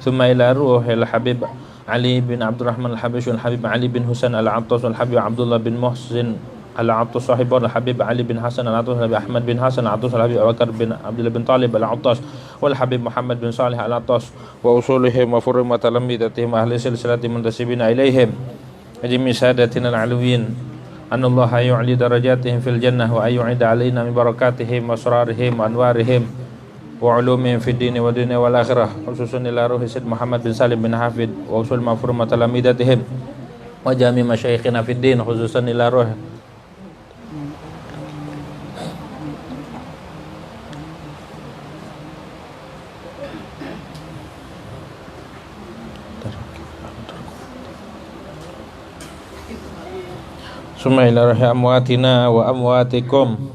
Thumma ila ruhil Habib Ali bin Abdurrahman al-Habashi wal Habib Ali bin Husain al-Attas wal Habib Abdullah bin Muhsin al-Attas sahibur al-Habib Ali bin Hasan al-Attas wal Habib Ahmad bin Hasan al-Attas wal Habib Abu Bakar bin Abdullah bin Talib al-Attas wal Habib Muhammad bin Salih al-Attas wa usulihim wa furum wa talamidatihim ahli silsilati muntasibina ilaihim ajmi sadatina al-alwin anallaha yu'li darajatihim fil jannah wa ayyu'ida alaina min barakatihim wa asrarihim wa anwarihim wa ulumihim fid dini wa dunya wal akhirah khususan ila ruhi Sayyid Muhammad bin Salim bin Hafid wa usul mafhum talamidatihim wa jami masyayikhina fid din khususan ila ruh summa ila ruhi amwatina wa amwatikum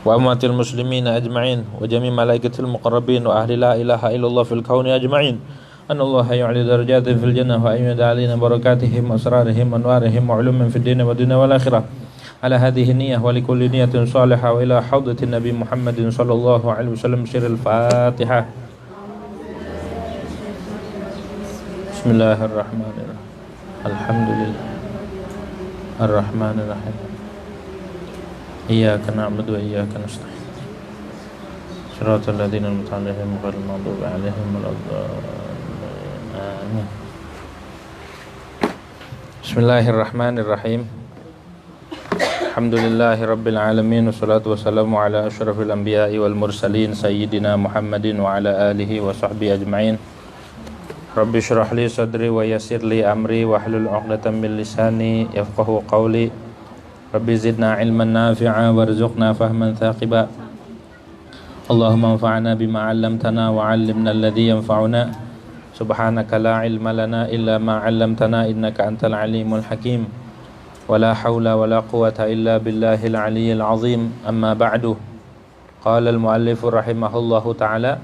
wa amwatil muslimina ajma'in wa jami' malaikatil muqarrabin wa ahli la ilaha illallah fil kauni ajma'in anallaha yu'li darajatihim fil jannah wa ayyada alaina barakatihim asrarihim anwarihim wa ulumin fid din wa dunya wal akhirah ala hadhihi niyyah wa likulli niyyatin salihah wa ila haudatin nabi Muhammadin sallallahu alaihi wasallam sirril Fatihah. Bismillahirrahmanirrahim. Alhamdulillah Ar-Rahmanirrahim. Iyyaka na'budu wa iyyaka nasta'in. Shiratal ladzina an'amta 'alaihim ghairil maghdubi 'alaihim waladdallin. Amin. Bismillahirrahmanirrahim. Alhamdulillahi rabbil alamin wassalatu wassalamu ala asyrafil anbiya'i wal mursalin sayyidina Muhammadin wa ala alihi wa sahbihi ajma'in. Rabbi shrah li sadri wa yassir li amri wahlul 'uqdatam min lisani yafqahu qawli. Rabbi zidna ilman nafi'a warzuqna fahman thaqiba. Allahumma anfa'na bima 'allamtana wa 'allimna alladhi yanfa'una. Subhanaka la ilma lana illa ma 'allamtana innaka antal alimul hakim. Wa la hawla wa la quwwata illa billahil aliyyil azim. Amma ba'du. Qala al-muallif rahimahullahu ta'ala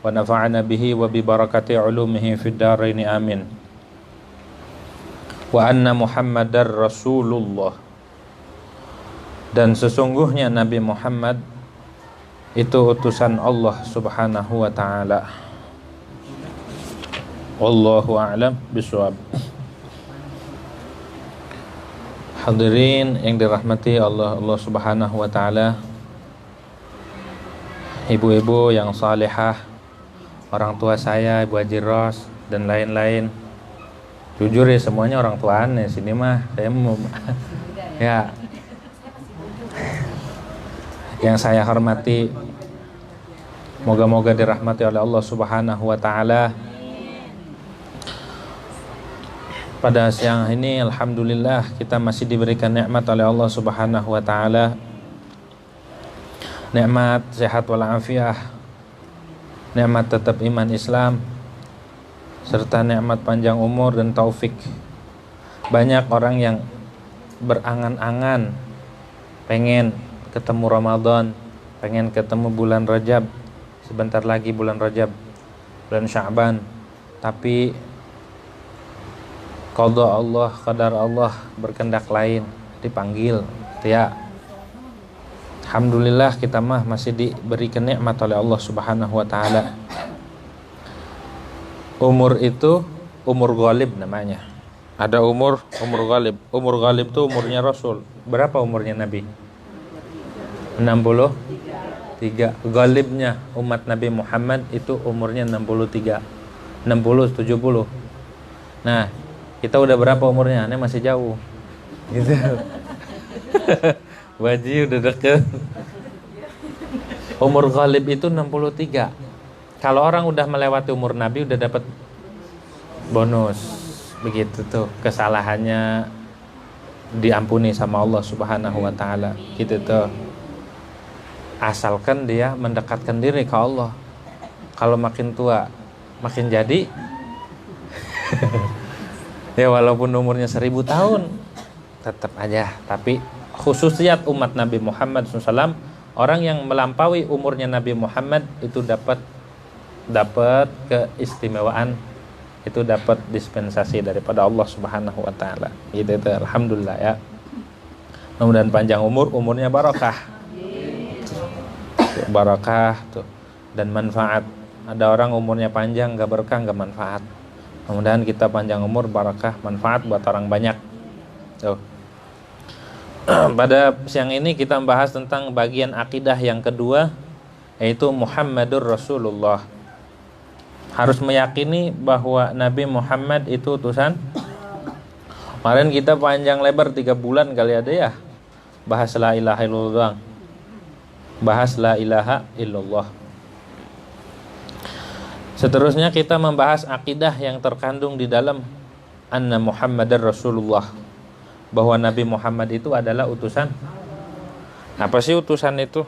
wa nafa'ana bihi wa bi barakati 'ulumihi fid dharain amin. Wa anna Muhammadar Rasulullah. Dan sesungguhnya Nabi Muhammad itu utusan Allah Subhanahu wa ta'ala. Wallahu a'lam bishawab. Hadirin yang dirahmati Allah Subhanahu wa ta'ala, ibu-ibu yang salihah, orang tua saya, Ibu Haji Ros dan lain-lain. Jujur ya, semuanya orang tua aneh sini mah. Saya mau ya, yang saya hormati, moga-moga dirahmati oleh Allah Subhanahu wa ta'ala. Pada siang ini alhamdulillah kita masih diberikan nikmat oleh Allah Subhanahu wa ta'ala, nikmat sehat walafiat, nikmat tetap iman Islam, serta nikmat panjang umur dan taufik. Banyak orang yang berangan-angan pengen ketemu Ramadan, pengen ketemu bulan Rajab, sebentar lagi bulan Rajab, bulan Sya'ban, tapi qada Allah, qadar Allah berkehendak lain, dipanggil ya. Alhamdulillah kita mah masih diberikan nikmat oleh Allah Subhanahu wa ta'ala. Umur itu umur ghalib namanya. Ada umur ghalib. Umur ghalib itu umurnya Rasul. Berapa umurnya Nabi? 63. Ghalibnya umat Nabi Muhammad itu umurnya 63. 60, 70. Nah, kita udah berapa umurnya? Ini masih jauh. Gitu. Waji udah deket. Umur ghalib itu 63. Kalau orang udah melewati umur Nabi udah dapat bonus. Begitu tuh, kesalahannya diampuni sama Allah Subhanahu wa ta'ala. Gitu tuh. Asalkan dia mendekatkan diri ke Allah. Kalau makin tua makin jadi ya walaupun umurnya 1000 tahun tetap aja. Tapi khususiyat umat Nabi Muhammad SAW, orang yang melampaui umurnya Nabi Muhammad itu dapat keistimewaan, itu dapat dispensasi daripada Allah Subhanahu wa ta'ala. Gitu tuh, alhamdulillah ya. Mudah-mudahan panjang umurnya barakah tuh, dan manfaat ada orang umurnya panjang gak berkah, gak manfaat. Mudah-mudahan kita panjang umur, barakah, manfaat buat orang banyak. Tuh. Pada siang ini kita membahas tentang bagian akidah yang kedua, yaitu Muhammadur Rasulullah. Harus meyakini bahwa Nabi Muhammad itu utusan. Kemarin kita panjang lebar 3 bulan kali ada ya, bahas la ilaha illallah. Bahas la ilaha illallah. Seterusnya kita membahas akidah yang terkandung di dalam anna Muhammadar Rasulullah, bahwa Nabi Muhammad itu adalah utusan. Apa sih utusan itu?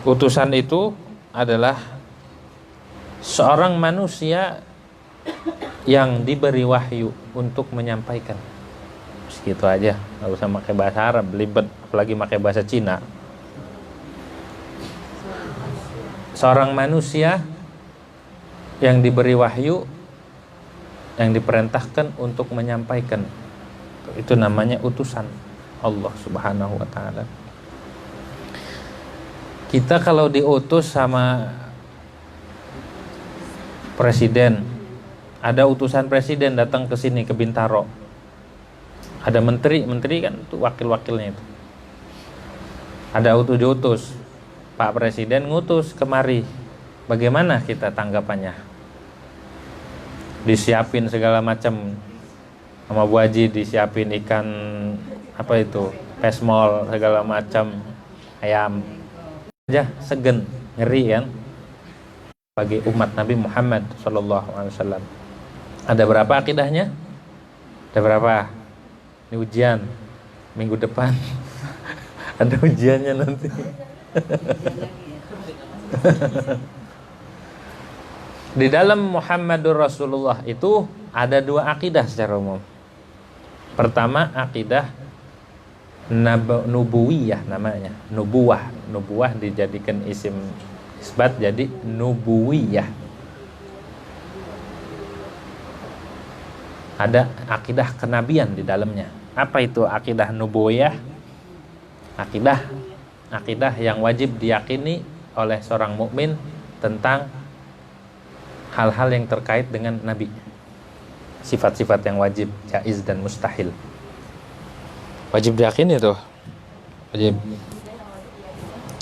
Utusan itu adalah seorang manusia yang diberi wahyu untuk menyampaikan. Segitu aja, nggak usah pakai bahasa Arab, belibet, apalagi pakai bahasa Cina. Seorang manusia yang diberi wahyu, yang diperintahkan untuk menyampaikan, itu namanya utusan Allah Subhanahu wa ta'ala. Kita kalau diutus sama presiden, ada utusan presiden datang ke sini, ke Bintaro, ada menteri kan itu wakil-wakilnya itu, ada utus, Pak Presiden ngutus kemari, bagaimana kita tanggapannya? Disiapin segala macam sama Bu Haji, disiapin ikan apa itu, pesmol segala macam, ayam aja segen, ngeri kan? Bagi umat Nabi Muhammad SAW. Ada berapa akidahnya? Ada berapa? Ini ujian minggu depan. Ada ujiannya nanti. Di dalam Muhammadur Rasulullah itu ada 2 akidah secara umum. Pertama, akidah nubuwiyah namanya. Nubuwah dijadikan isim isbat jadi nubuwiyah. Ada akidah kenabian di dalamnya. Apa itu akidah nubuwiyah? Akidah yang wajib diyakini oleh seorang mukmin tentang hal-hal yang terkait dengan Nabi. Sifat-sifat yang wajib, jaiz dan mustahil. Wajib diyakini tuh. Wajib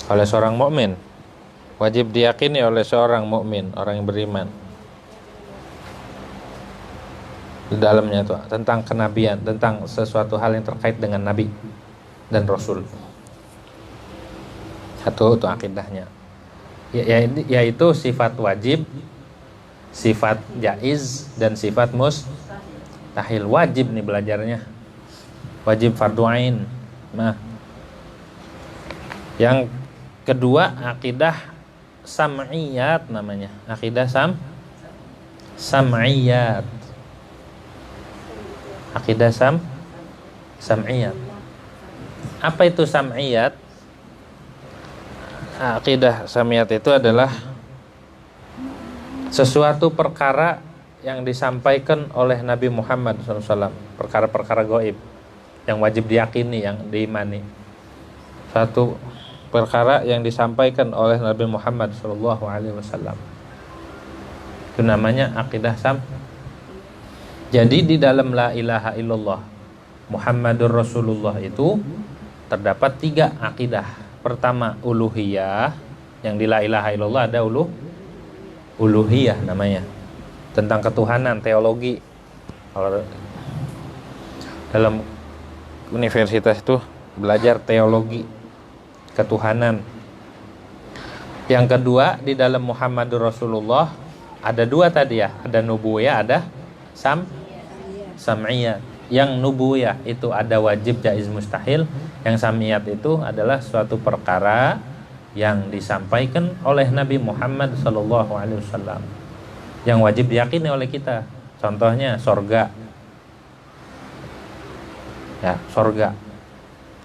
oleh seorang mukmin. Wajib diyakini oleh seorang mukmin, orang yang beriman. Di dalamnya tuh tentang kenabian, tentang sesuatu hal yang terkait dengan Nabi dan Rasul. Satu itu akidahnya, yaitu sifat wajib, sifat jaiz, dan sifat mustahil. Wajib nih belajarnya, wajib fardu ain. Nah, yang kedua akidah sam'iyat namanya, akidah sam'iyat. Akidah sam'iyat. Apa itu sam'iyat? Akidah sam'iyat itu adalah sesuatu perkara yang disampaikan oleh Nabi Muhammad SAW, perkara-perkara gaib yang wajib diyakini, yang diimani. Satu perkara yang disampaikan oleh Nabi Muhammad SAW, itu namanya akidah Jadi di dalam la ilaha illallah Muhammadur Rasulullah itu terdapat 3 akidah. Pertama uluhiyah, yang di la ilaha illallah ada uluhiyah namanya, tentang ketuhanan, teologi. Kalau dalam universitas itu belajar teologi ketuhanan. Yang kedua, di dalam Muhammadur Rasulullah ada 2 tadi ya, ada nubuwiyah, ada sam'iyat. Yang nubuwiyah itu ada wajib, jaiz, mustahil. Yang sam'iyat itu adalah suatu perkara yang disampaikan oleh Nabi Muhammad SAW, yang wajib diyakini oleh kita. Contohnya sorga. Ya, sorga.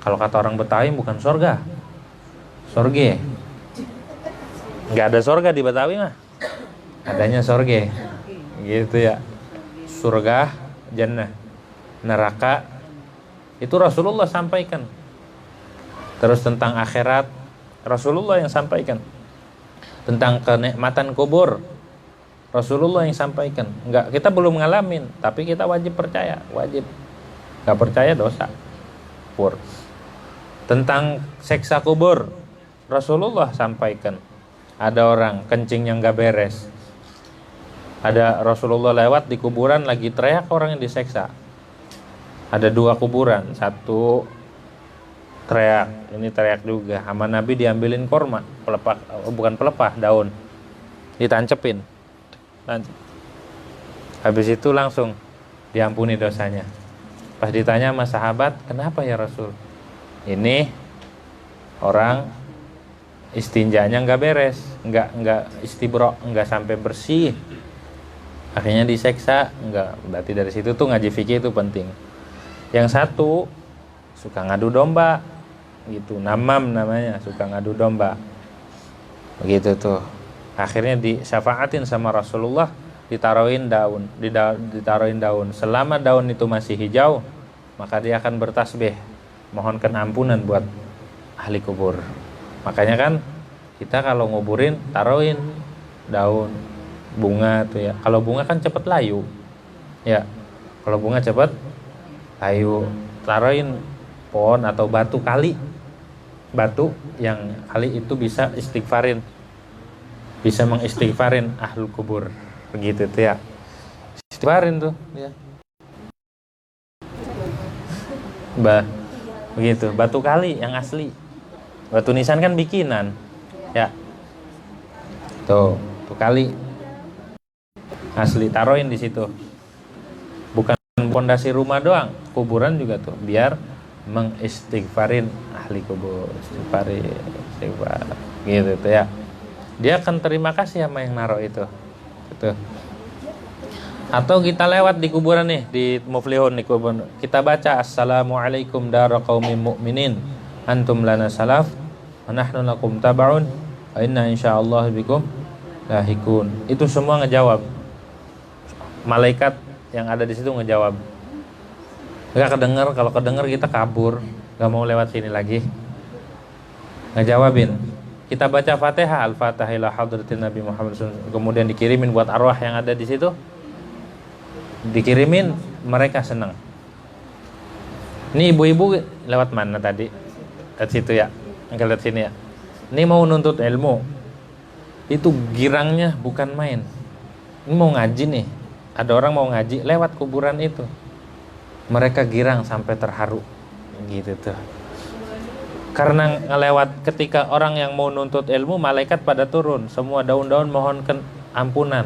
Kalau kata orang Betawi bukan sorga, sorge. Nggak ada sorga di Betawi mah, adanya sorge. Gitu ya. Surga, jannah, neraka, itu Rasulullah sampaikan. Terus tentang akhirat, Rasulullah yang sampaikan. tentang kenikmatan kubur. Rasulullah yang sampaikan. Enggak, kita belum ngalamin, tapi kita wajib percaya, wajib. Enggak percaya dosa. Kubur. Tentang siksa kubur, Rasulullah sampaikan. Ada orang kencing yang enggak beres. Ada Rasulullah lewat di kuburan lagi teriak orang yang diseksa. Ada 2 kuburan, satu teriak, ini teriak juga. Sama Nabi diambilin korma, pelepah, bukan pelepah, daun, ditancepin. Habis itu langsung diampuni dosanya. Pas ditanya sama sahabat, kenapa ya Rasul? Ini orang istinjanya nggak beres, nggak istibro, nggak sampai bersih, akhirnya diseksa. Nggak, berarti dari situ tuh ngaji fikih itu penting. Yang satu suka ngadu domba, gitu, namam namanya, suka ngadu domba, begitu tuh. Akhirnya disyafaatin sama Rasulullah, ditaruhin daun. Selama daun itu masih hijau, maka dia akan bertasbih, mohonkan ampunan buat ahli kubur. Makanya kan kita kalau nguburin taruhin daun, bunga tuh ya. Kalau bunga kan cepet layu, ya. Kalau bunga cepet layu, taruhin pohon atau batu kali, batu yang kali itu bisa istighfarin, bisa mengistighfarin ahlul kubur, begitu tuh ya. Istighfarin tuh ya. Begitu, batu kali yang asli. Batu nisan kan bikinan. Ya. Tuh kali asli, taruhin di situ. Bukan pondasi rumah doang, kuburan juga tuh, biar mengistighfarin ahli kubur, istighfar gitu tuh ya. Dia akan terima kasih sama yang naruh itu. Gitu. Atau kita lewat di kuburan nih, di Muflihun, di kuburan, kita baca assalamualaikum dara qaumin mu'minin antum lana salaf wa nahnu lakum tabaun wa inna insyaallah bikum lahikun. Itu semua ngejawab. Malaikat yang ada di situ ngejawab. Enggak kedenger, kalau kedenger kita kabur, enggak mau lewat sini lagi. Ngejawabin. Kita baca Fatihah, Al-Fatihah ila hadratin Nabi Muhammad SAW, kemudian dikirimin buat arwah yang ada di situ. Dikirimin, mereka senang. Ini ibu-ibu lewat mana tadi? Lihat situ ya. Enggak lihat sini ya. Ini mau nuntut ilmu. Itu girangnya bukan main. Ini mau ngaji nih. Ada orang mau ngaji lewat kuburan itu. Mereka girang sampai terharu. Gitu tuh. Karena ngelewat, ketika orang yang mau nuntut ilmu, malaikat pada turun, semua daun-daun mohonkan ampunan.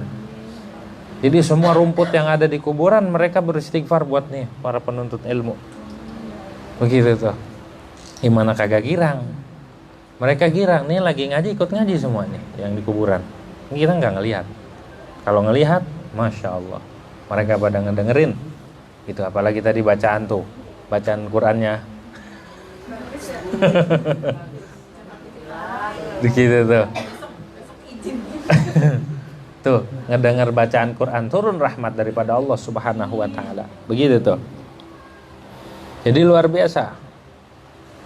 Jadi semua rumput yang ada di kuburan mereka beristighfar buat nih para penuntut ilmu. Begitu tuh. Gimana kagak girang? Mereka girang, nih lagi ngaji, ikut ngaji semua nih yang di kuburan. Kita nggak ngelihat. Kalau ngelihat, masya Allah, mereka pada ngedengerin. Itu apalagi tadi bacaan tuh, bacaan Qurannya. Begitu tuh. Tuh, ngedengar bacaan Quran, turun rahmat daripada Allah Subhanahu wa taala. Begitu tuh. Jadi luar biasa.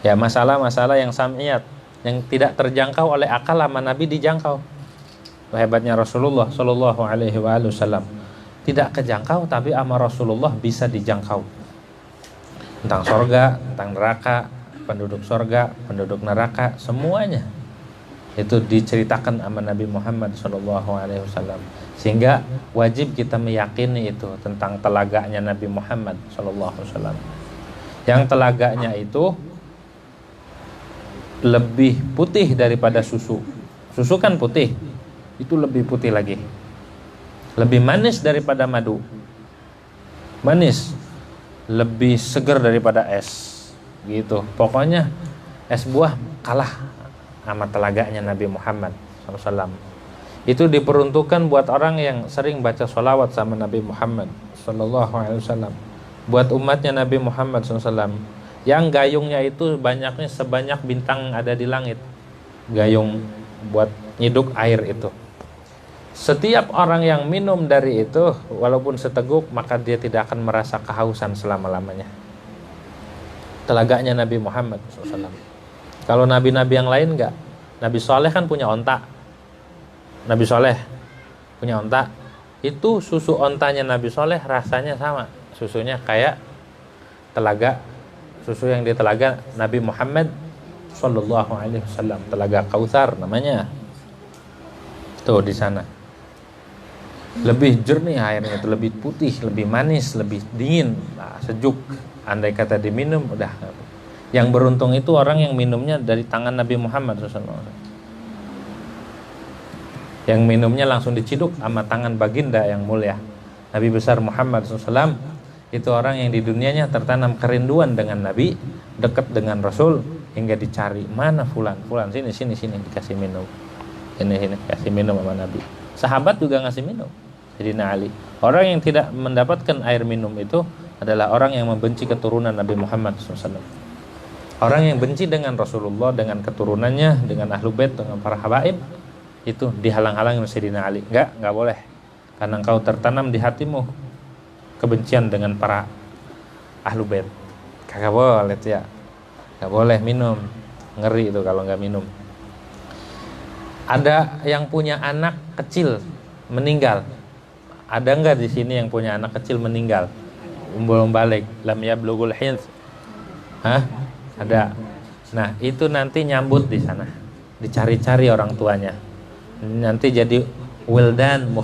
Ya, masalah-masalah yang sam'iyat, yang tidak terjangkau oleh akal sama Nabi dijangkau. Hebatnya Rasulullah sallallahu alaihi wasallam. Tidak kejangkau tapi sama Rasulullah bisa dijangkau. Tentang surga, tentang neraka, penduduk surga, penduduk neraka, semuanya itu diceritakan sama Nabi Muhammad SAW. Sehingga wajib kita meyakini itu tentang telaganya Nabi Muhammad SAW. Yang telaganya itu lebih putih daripada susu. Susu kan putih, itu lebih putih lagi. Lebih manis daripada madu. Manis, lebih segar daripada es. Gitu. Pokoknya es buah kalah sama telaganya Nabi Muhammad SAW. Itu diperuntukkan buat orang yang sering baca sholawat sama Nabi Muhammad SAW. Buat umatnya Nabi Muhammad SAW, yang gayungnya itu banyaknya sebanyak bintang ada di langit. Gayung buat nyiduk air itu. Setiap orang yang minum dari itu, walaupun seteguk, maka dia tidak akan merasa kehausan selama-lamanya. Telaganya Nabi Muhammad SAW. Kalau nabi-nabi yang lain enggak. Nabi Saleh kan punya onta. Nabi Soleh punya onta, itu susu ontanya Nabi Soleh rasanya sama, susunya kayak telaga, susu yang di telaga Nabi Muhammad Sallallahu Alaihi Wasallam, telaga Kautsar namanya. Tuh di sana lebih jernih airnya, itu lebih putih, lebih manis, lebih dingin, sejuk. Andai kata diminum udah. Yang beruntung itu orang yang minumnya dari tangan Nabi Muhammad SAW, yang minumnya langsung diciduk sama tangan baginda yang mulia Nabi besar Muhammad SAW. Itu orang yang di dunianya tertanam kerinduan dengan Nabi, dekat dengan Rasul, hingga dicari mana fulan, sini dikasih minum, ini kasih minum sama Nabi. Sahabat juga ngasih minum. Sayyidina Ali, orang yang tidak mendapatkan air minum itu adalah orang yang membenci keturunan Nabi Muhammad SAW. Orang yang benci dengan Rasulullah, dengan keturunannya, dengan ahlu bait, dengan para habaib, itu dihalang-halangi oleh Sayyidina Ali. Enggak boleh, karena engkau tertanam di hatimu kebencian dengan para ahlu bait. Kagak boleh ya, nggak boleh minum, ngeri itu kalau nggak minum. Ada yang punya anak kecil meninggal, ada nggak di sini yang punya anak kecil meninggal belum balik, lam yablughul hins? Ada. Nah itu nanti nyambut di sana, dicari-cari orang tuanya, nanti jadi wildanun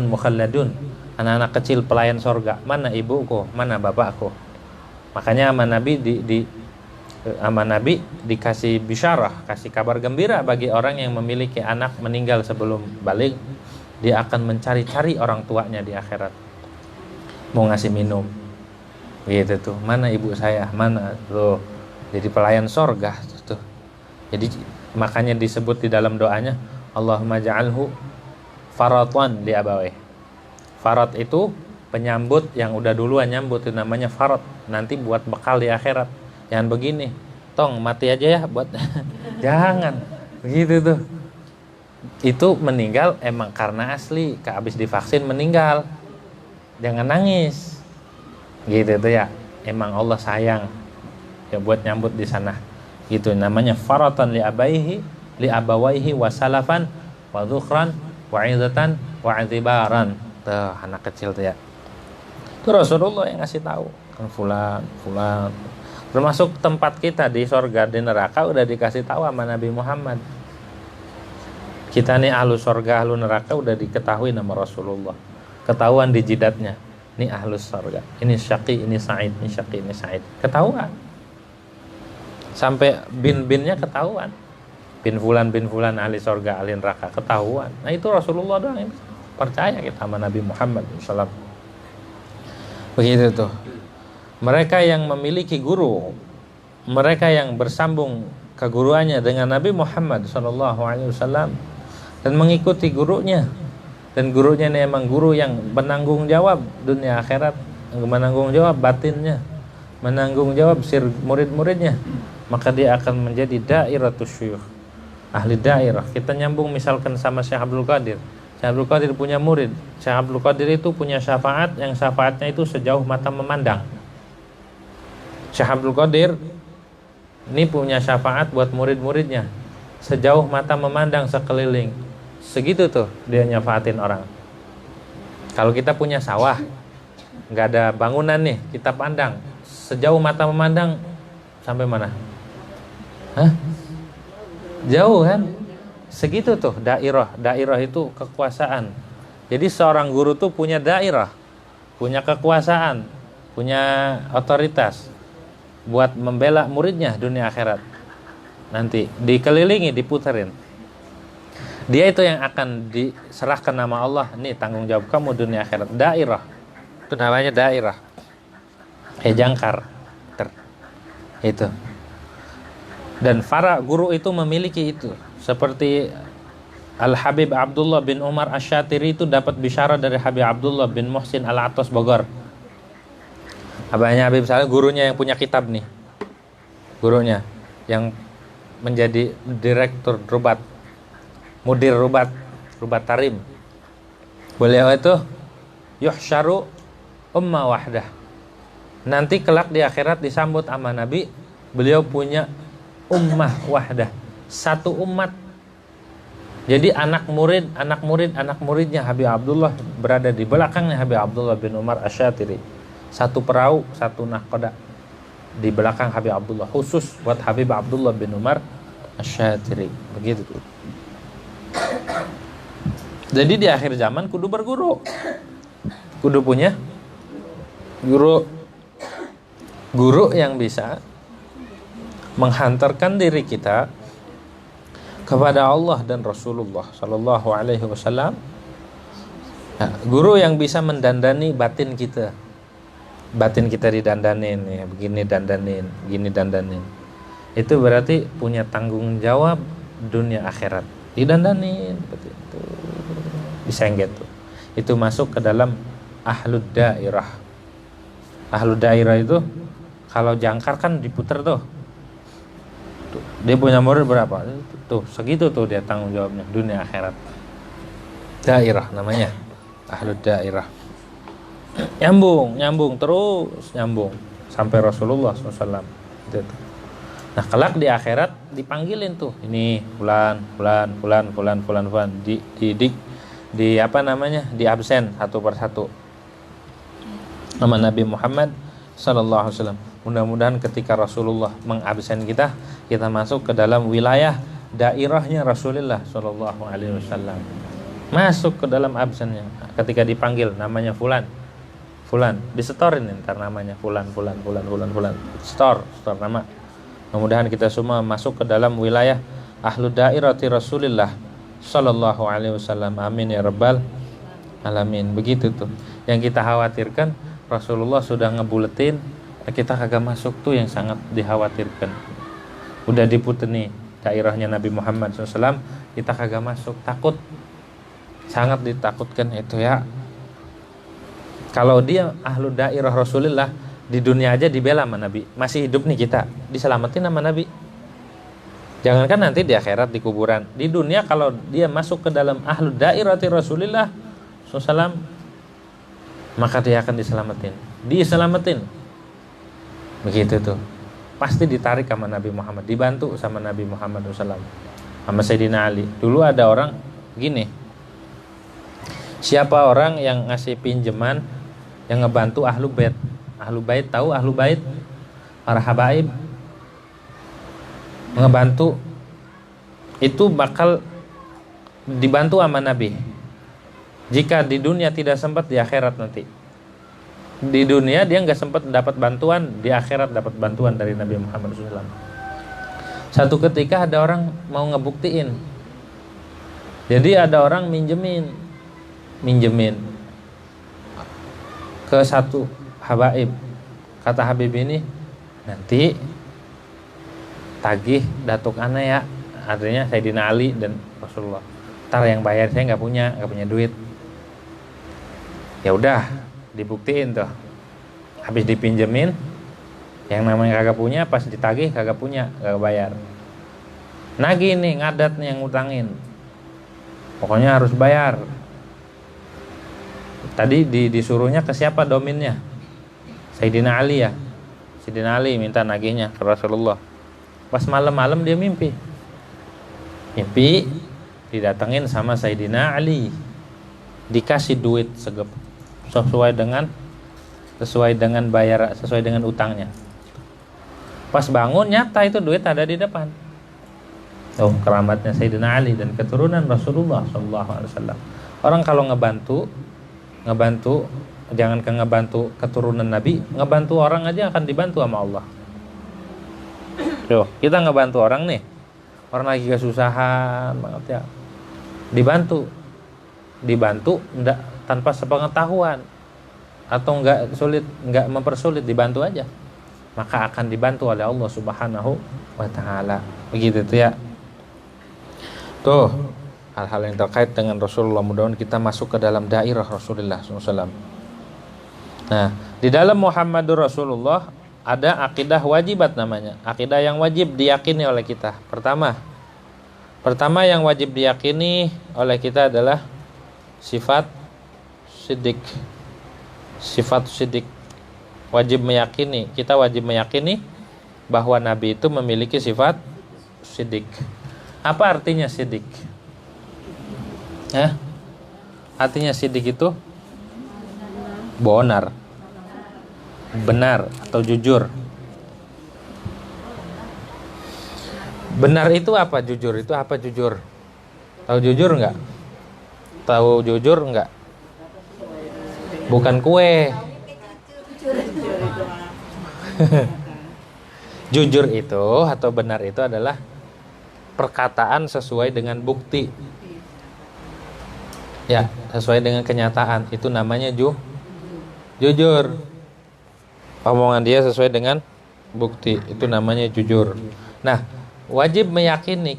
mukhalladun, anak-anak kecil pelayan sorga. Mana ibuku, mana bapakku? Makanya sama Nabi dikasih bisyarah, kasih kabar gembira bagi orang yang memiliki anak meninggal sebelum balik. Dia akan mencari-cari orang tuanya di akhirat, mau ngasih minum gitu tuh. Mana ibu saya, mana tuh, jadi pelayan sorga tuh. Jadi makanya disebut di dalam doanya, Allahumma ja'alhu faratan li abawih. Farat itu penyambut yang udah duluan nyambut, itu namanya farat. Nanti buat bekal di akhirat. Jangan begini, tong mati aja ya buat jangan begitu tuh. Itu meninggal emang karena asli, habis divaksin meninggal, jangan nangis gitu tuh ya. Emang Allah sayang ya buat nyambut di sana gitu. Namanya faratan li abawaihi wa salafan wa dhukhran wa 'izatan wa 'azibaran. Tuh anak kecil tuh ya, itu Rasulullah yang ngasih tahu kan, fulan. Termasuk tempat kita di sorga, di neraka udah dikasih tahu sama Nabi Muhammad. Kita nih ahlu sorga, ahlu neraka udah diketahui nama Rasulullah, ketahuan di jidatnya. Ini ahlu sorga, ini syaqi, ini sa'id, ini syaqi, ini sa'id, ketahuan. Sampai bin-binnya ketahuan, bin fulan ahli sorga, ahli neraka, ketahuan. Nah itu Rasulullah doang yang percaya kita sama Nabi Muhammad SAW. Begitu tuh. Mereka yang memiliki guru, mereka yang bersambung keguruannya dengan Nabi Muhammad SAW dan mengikuti gurunya, dan gurunya ini emang guru yang menanggung jawab dunia akhirat, menanggung jawab batinnya, menanggung jawab murid-muridnya, maka dia akan menjadi dairatus syuyukh, ahli dairah. Kita nyambung misalkan sama Syekh Abdul Qadir. Syekh Abdul Qadir punya murid. Syekh Abdul Qadir itu punya syafaat, yang syafaatnya itu sejauh mata memandang. Syekh Abdul Qadir ini punya syafaat buat murid-muridnya sejauh mata memandang sekeliling. Segitu tuh dia nyafaatin orang. Kalau kita punya sawah, nggak ada bangunan nih, kita pandang sejauh mata memandang sampai mana? Jauh kan? Segitu tuh dairah. Dairah itu kekuasaan. Jadi seorang guru tuh punya dairah, punya kekuasaan, punya otoritas buat membela muridnya dunia akhirat. Nanti dikelilingi, diputerin. Dia itu yang akan diserahkan nama Allah. Ini tanggung jawab kamu dunia akhirat. Dairah. Itu namanya dairah. Jangkar. Itu. Dan para guru itu memiliki itu. Seperti Al-Habib Abdullah bin Umar Asy-Syatiri itu dapat bisyarah dari Habib Abdullah bin Muhsin Al-Atas Bogor. Abahnya Habib Saleh, gurunya yang punya kitab nih. Gurunya yang menjadi direktur Rubat, mudir Rubat Tarim. Beliau itu yuhsyaru umma wahdah. Nanti kelak di akhirat disambut sama Nabi, beliau punya ummah wahdah, satu umat. Jadi anak muridnya Habib Abdullah berada di belakangnya Habib Abdullah bin Umar Asy-Syatiri. Satu perahu, satu nahkoda di belakang Habib Abdullah, khusus buat Habib Abdullah bin Umar Asy-Syatiri. Begitu tuh. Jadi di akhir zaman kudu berguru. Kudu punya guru yang bisa menghantarkan diri kita kepada Allah dan Rasulullah Sallallahu Alaihi Wasallam. Nah, guru yang bisa mendandani batin kita didandanin ya, begini dandanin. Itu berarti punya tanggung jawab dunia akhirat, didandanin seperti itu, disengget tuh. Itu masuk ke dalam ahlud dairah. Ahlud dairah itu kalau jangkar kan diputer tuh. Dia punya murid berapa? Tuh, segitu tuh dia tanggung jawabnya dunia akhirat. Dairah namanya. Ahlud dairah. Nyambung terus sampai Rasulullah SAW. Gitu. Nah, kelak di akhirat dipanggilin tuh. Ini fulan di apa namanya? Di absen satu persatu. Nama Nabi Muhammad sallallahu alaihi wasallam. Mudah-mudahan ketika Rasulullah mengabsen kita masuk ke dalam wilayah dairahnya Rasulullah sallallahu alaihi wasallam. Masuk ke dalam absennya. Ketika dipanggil namanya fulan, disetorin ntar namanya fulan. Store nama. Mudah-mudahan kita semua masuk ke dalam wilayah ahlu dairati Rasulullah sallallahu alaihi wasallam. Amin ya rabbal alamin. Begitu tuh. Yang kita khawatirkan Rasulullah sudah ngebuletin, kita kagak masuk tuh yang sangat dikhawatirkan. Udah diputer nih dairahnya Nabi Muhammad SAW, kita kagak masuk, takut, sangat ditakutkan itu ya. Kalau dia ahlu dairah Rasulullah, di dunia aja dibela sama Nabi, masih hidup nih kita, diselamatin sama Nabi. Jangankan nanti di akhirat di kuburan, di dunia kalau dia masuk ke dalam ahlu dairati Rasulullah SAW, maka dia akan diselamatin. Begitu tuh. Pasti ditarik sama Nabi Muhammad, dibantu sama Nabi Muhammad SAW, sama Sayyidina Ali. Dulu ada orang gini, siapa orang yang ngasih pinjaman yang ngebantu ahlu bait? Ahlu bait, tahu ahlu bait? Para habaib ngebantu, itu bakal dibantu sama Nabi. Jika di dunia tidak sempat, di akhirat nanti. Di dunia dia nggak sempat dapat bantuan, di akhirat dapat bantuan dari Nabi Muhammad SAW. Satu ketika ada orang mau ngebuktiin. Jadi ada orang minjemin ke satu habaib. Kata Habib ini, nanti tagih datuk ana ya, artinya Sayyidina Ali dan Rasulullah. Ntar yang bayar saya nggak punya duit. Ya udah, dibuktiin tuh. Habis dipinjemin, yang namanya kagak punya, pas ditagih kagak punya, kagak bayar. Nagih nih, ngadat nih yang ngutangin. Pokoknya harus bayar. Tadi disuruhnya ke siapa dominnya? Sayyidina Ali ya. Sayyidina Ali minta nagihnya ke Rasulullah. Pas malam-malam dia mimpi didatengin sama Sayyidina Ali, dikasih duit sesuai dengan bayar, sesuai dengan utangnya. Pas bangun nyata itu duit ada di depan. Oh, keramatnya Sayyidina Ali dan keturunan Rasulullah SAW. Orang kalau ngebantu jangan ngebantu keturunan Nabi, ngebantu orang aja akan dibantu sama Allah. Yo, kita ngebantu orang nih, orang lagi kesusahan banget ya, dibantu enggak tanpa sepengetahuan atau enggak mempersulit, dibantu aja, maka akan dibantu oleh Allah Subhanahu wa taala. Begitu tuh ya. Tuh hal-hal yang terkait dengan Rasulullah, mudah-mudahan kita masuk ke dalam dairah Rasulullah SAW. Nah, di dalam Muhammadur Rasulullah ada akidah wajibat namanya, akidah yang wajib diyakini oleh kita. Pertama yang wajib diyakini oleh kita adalah sifat siddiq. Kita wajib meyakini bahwa Nabi itu memiliki sifat siddiq. Apa artinya siddiq? Ya, artinya sidik itu benar, benar atau jujur. Benar itu apa? Jujur itu apa? Jujur. Tahu jujur nggak? Tahu jujur nggak? Bukan kue. Jujur itu atau benar itu adalah perkataan sesuai dengan bukti. Ya, sesuai dengan kenyataan. Itu namanya jujur. Omongan dia sesuai dengan bukti. Itu namanya jujur. Nah, wajib meyakini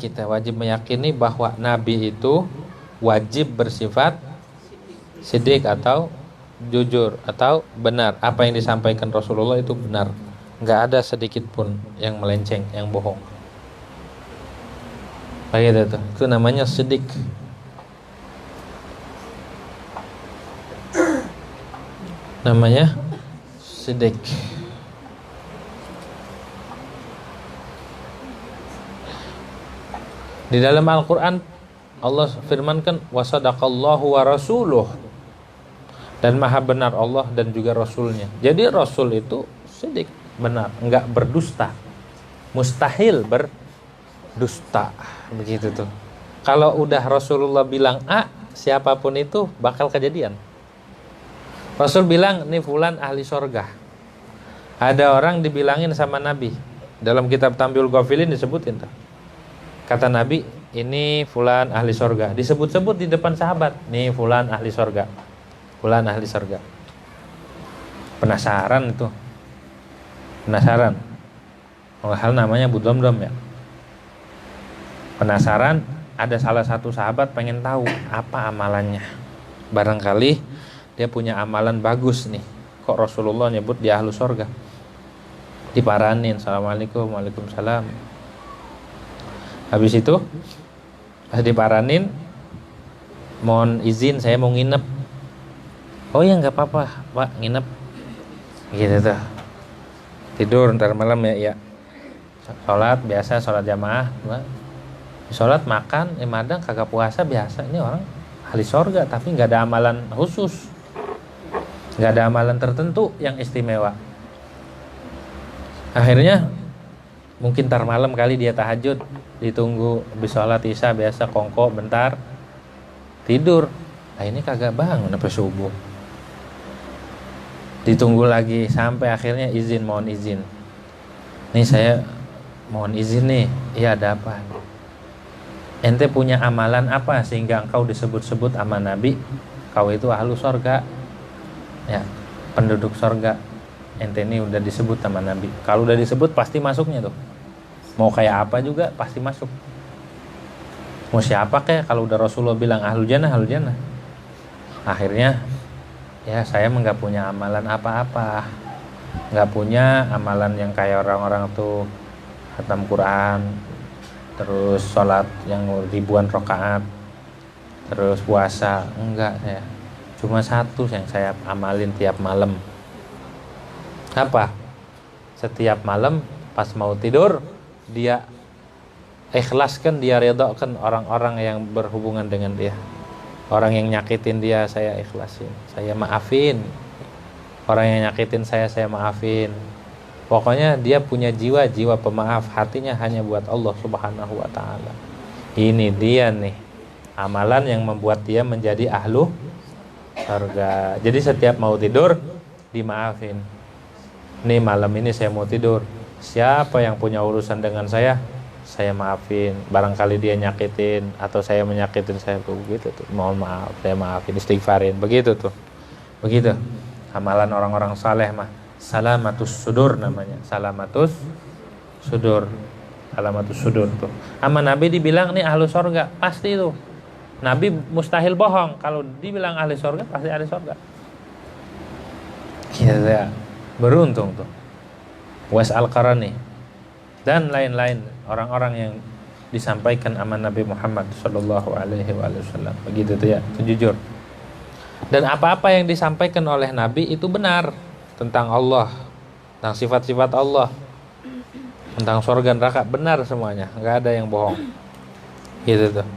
bahwa Nabi itu wajib bersifat sidik atau jujur atau benar. Apa yang disampaikan Rasulullah itu benar. Nggak ada sedikit pun yang melenceng, yang bohong. Begitu tuh. Itu namanya sidik. Namanya sidik. Di dalam Al-Quran Allah firmankan wasadaqallahu wa rasuluh, dan maha benar Allah dan juga Rasulnya. Jadi Rasul itu sidik, benar, enggak berdusta. Mustahil berdusta. Begitu tuh. Kalau udah Rasulullah bilang A, siapapun itu bakal kejadian. Rasul bilang ini fulan ahli sorga. Ada orang dibilangin sama Nabi. Dalam kitab Tambiul Ghafilin disebutin tuh. Kata Nabi, ini fulan ahli sorga. Disebut-sebut di depan sahabat. Nih fulan ahli sorga. Fulan ahli sorga. Penasaran itu. Penasaran. Hal namanya Budomdom ya. Penasaran, ada salah satu sahabat pengen tahu apa amalannya. Barangkali dia punya amalan bagus nih. Kok Rasulullah nyebut dia ahli sorga? Diparanin. Assalamualaikum, waalaikumsalam. Habis itu pas diparanin, mohon izin saya mau nginep. Oh ya nggak apa-apa Pak, nginep. Gitu tuh. Tidur ntar malam ya. Sholat biasa, sholat jamaah. Sholat makan, madang kagak puasa biasa. Ini orang ahli sorga tapi nggak ada amalan khusus, nggak ada amalan tertentu yang istimewa. Akhirnya mungkin ntar malam kali dia tahajud, ditunggu habis sholat isya biasa kongko bentar tidur. Nah ini kagak bangun sampai subuh. Ditunggu lagi sampai akhirnya izin, mohon izin. Nih saya mohon izin nih. Iya ada apa? Ente punya amalan apa sehingga engkau disebut-sebut sama Nabi kau itu ahlu sorga, ya, penduduk sorga. Ente ini udah disebut sama Nabi. Kalau udah disebut pasti masuknya tuh. Mau kayak apa juga pasti masuk. Mau siapa kayak kalau udah Rasulullah bilang ahlul jannah, ahlul jannah. Akhirnya ya saya nggak punya amalan apa-apa, nggak punya amalan yang kayak orang-orang tuh khatam Quran, terus sholat yang ribuan rakaat, terus puasa. Enggak, saya cuma satu yang saya amalin tiap malam. Apa? Setiap malam pas mau tidur dia ikhlaskan, dia redakan orang-orang yang berhubungan dengan dia. Orang yang nyakitin dia saya ikhlasin, saya maafin. Orang yang nyakitin saya maafin. Pokoknya dia punya jiwa pemaaf, hatinya hanya buat Allah Subhanahu wa taala. Ini dia nih amalan yang membuat dia menjadi ahlu surga. Jadi setiap mau tidur dimaafin. Nih malam ini saya mau tidur. Siapa yang punya urusan dengan saya maafin. Barangkali dia nyakitin atau saya menyakitin, saya begitu tuh. Mohon maaf, saya maafin, istighfarin. Begitu tuh. Begitu. Amalan orang-orang saleh mah salamatus sudur namanya. Salamatus sudur. Salamatus sudur tuh. Sama Nabi dibilang nih ahlu sorga, pasti tuh. Nabi mustahil bohong. Kalau dibilang ahli sorga, pasti ahli sorga. Kita beruntung tuh. Uwais Al-Qarani dan lain-lain orang-orang yang disampaikan aman Nabi Muhammad sallallahu alaihi wasallam. Begitu tuh ya, itu jujur. Dan apa-apa yang disampaikan oleh Nabi itu benar tentang Allah, tentang sifat-sifat Allah, tentang surga neraka, benar semuanya, nggak ada yang bohong. Gitu tuh.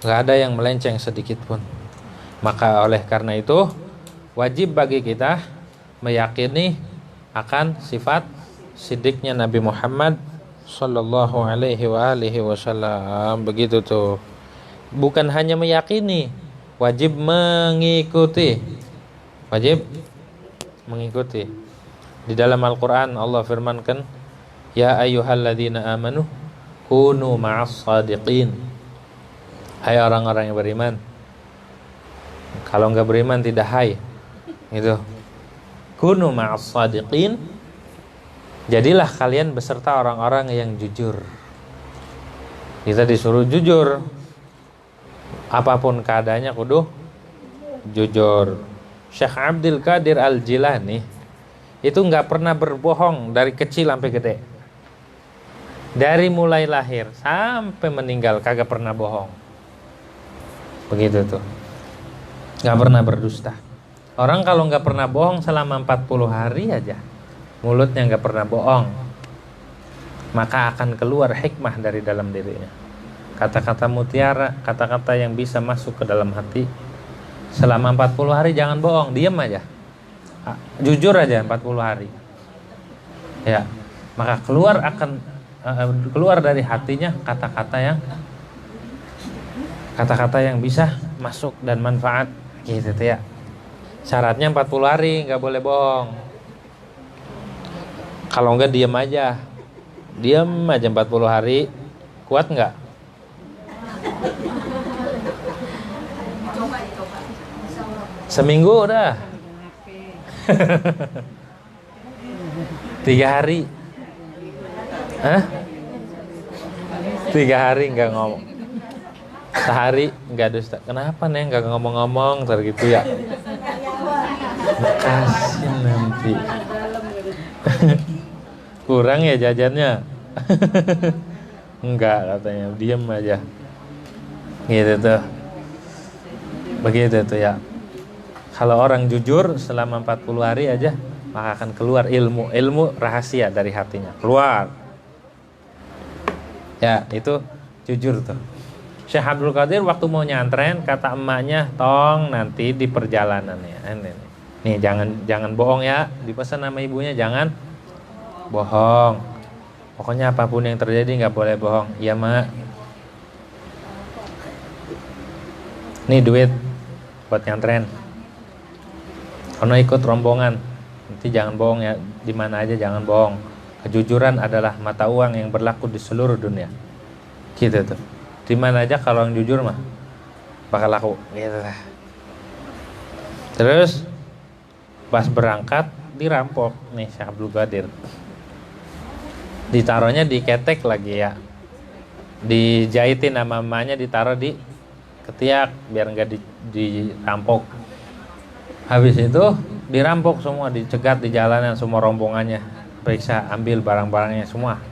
nggak ada yang melenceng sedikit pun. Maka oleh karena itu wajib bagi kita meyakini akan sifat sidiknya Nabi Muhammad sallallahu alaihi wasallam. Begitu tuh. Bukan hanya meyakini, wajib mengikuti. Wajib mengikuti. Di dalam Al-Qur'an Allah firmankan, ya ayyuhalladzina amanu kunu ma'as shadiqin. Hai orang-orang yang beriman. Kalau enggak beriman tidak hai. Gitu. Kunu ma'as shadiqin. Jadilah kalian beserta orang-orang yang jujur. Kita disuruh jujur. Apapun keadaannya kudu jujur. Syekh Abdul Qadir Al-Jilani itu enggak pernah berbohong dari kecil sampai gede. Dari mulai lahir sampai meninggal kagak pernah bohong. Begitu tuh. Enggak pernah berdusta. Orang kalau enggak pernah bohong selama 40 hari aja, mulutnya enggak pernah bohong, maka akan keluar hikmah dari dalam dirinya. Kata-kata mutiara, kata-kata yang bisa masuk ke dalam hati. Selama 40 hari jangan bohong, diam aja. Jujur aja 40 hari. Ya, maka keluar dari hatinya kata-kata yang bisa masuk dan manfaat gitu ya. Syaratnya 40 hari nggak boleh bohong. Kalau enggak diam aja 40 hari. Kuat nggak? Seminggu udah. 3 hari. Hah? 3 hari nggak ngomong. Sehari nggak dusta. Kenapa nih nggak ngomong-ngomong tergitu ya? Makasih nanti. Kurang ya jajannya. Enggak katanya, diam aja. Gitu tuh. Begitu tuh ya. Kalau orang jujur selama 40 hari aja, maka akan keluar ilmu rahasia dari hatinya. Keluar. Ya, itu jujur tuh. Syekh Abdul Qadir waktu mau nyantren kata emaknya, "Tong nanti di perjalanan ya." Nih jangan bohong ya, dipesan sama ibunya jangan bohong. Pokoknya apapun yang terjadi nggak boleh bohong. Iya mak. Nih duit buat nyantren. Kalau ikut rombongan, nanti jangan bohong ya. Di mana aja jangan bohong. Kejujuran adalah mata uang yang berlaku di seluruh dunia. Gitu tuh. Di mana aja kalau yang jujur mah bakal laku. Gitu lah. Terus pas berangkat dirampok nih Syekh Abdul Qadir. Ditaruhnya di ketek lagi ya. Dijahitin sama emaknya, ditaruh di ketiak biar enggak dirampok. Habis itu dirampok semua, dicegat di jalanan semua rombongannya. Periksa, ambil barang-barangnya semua.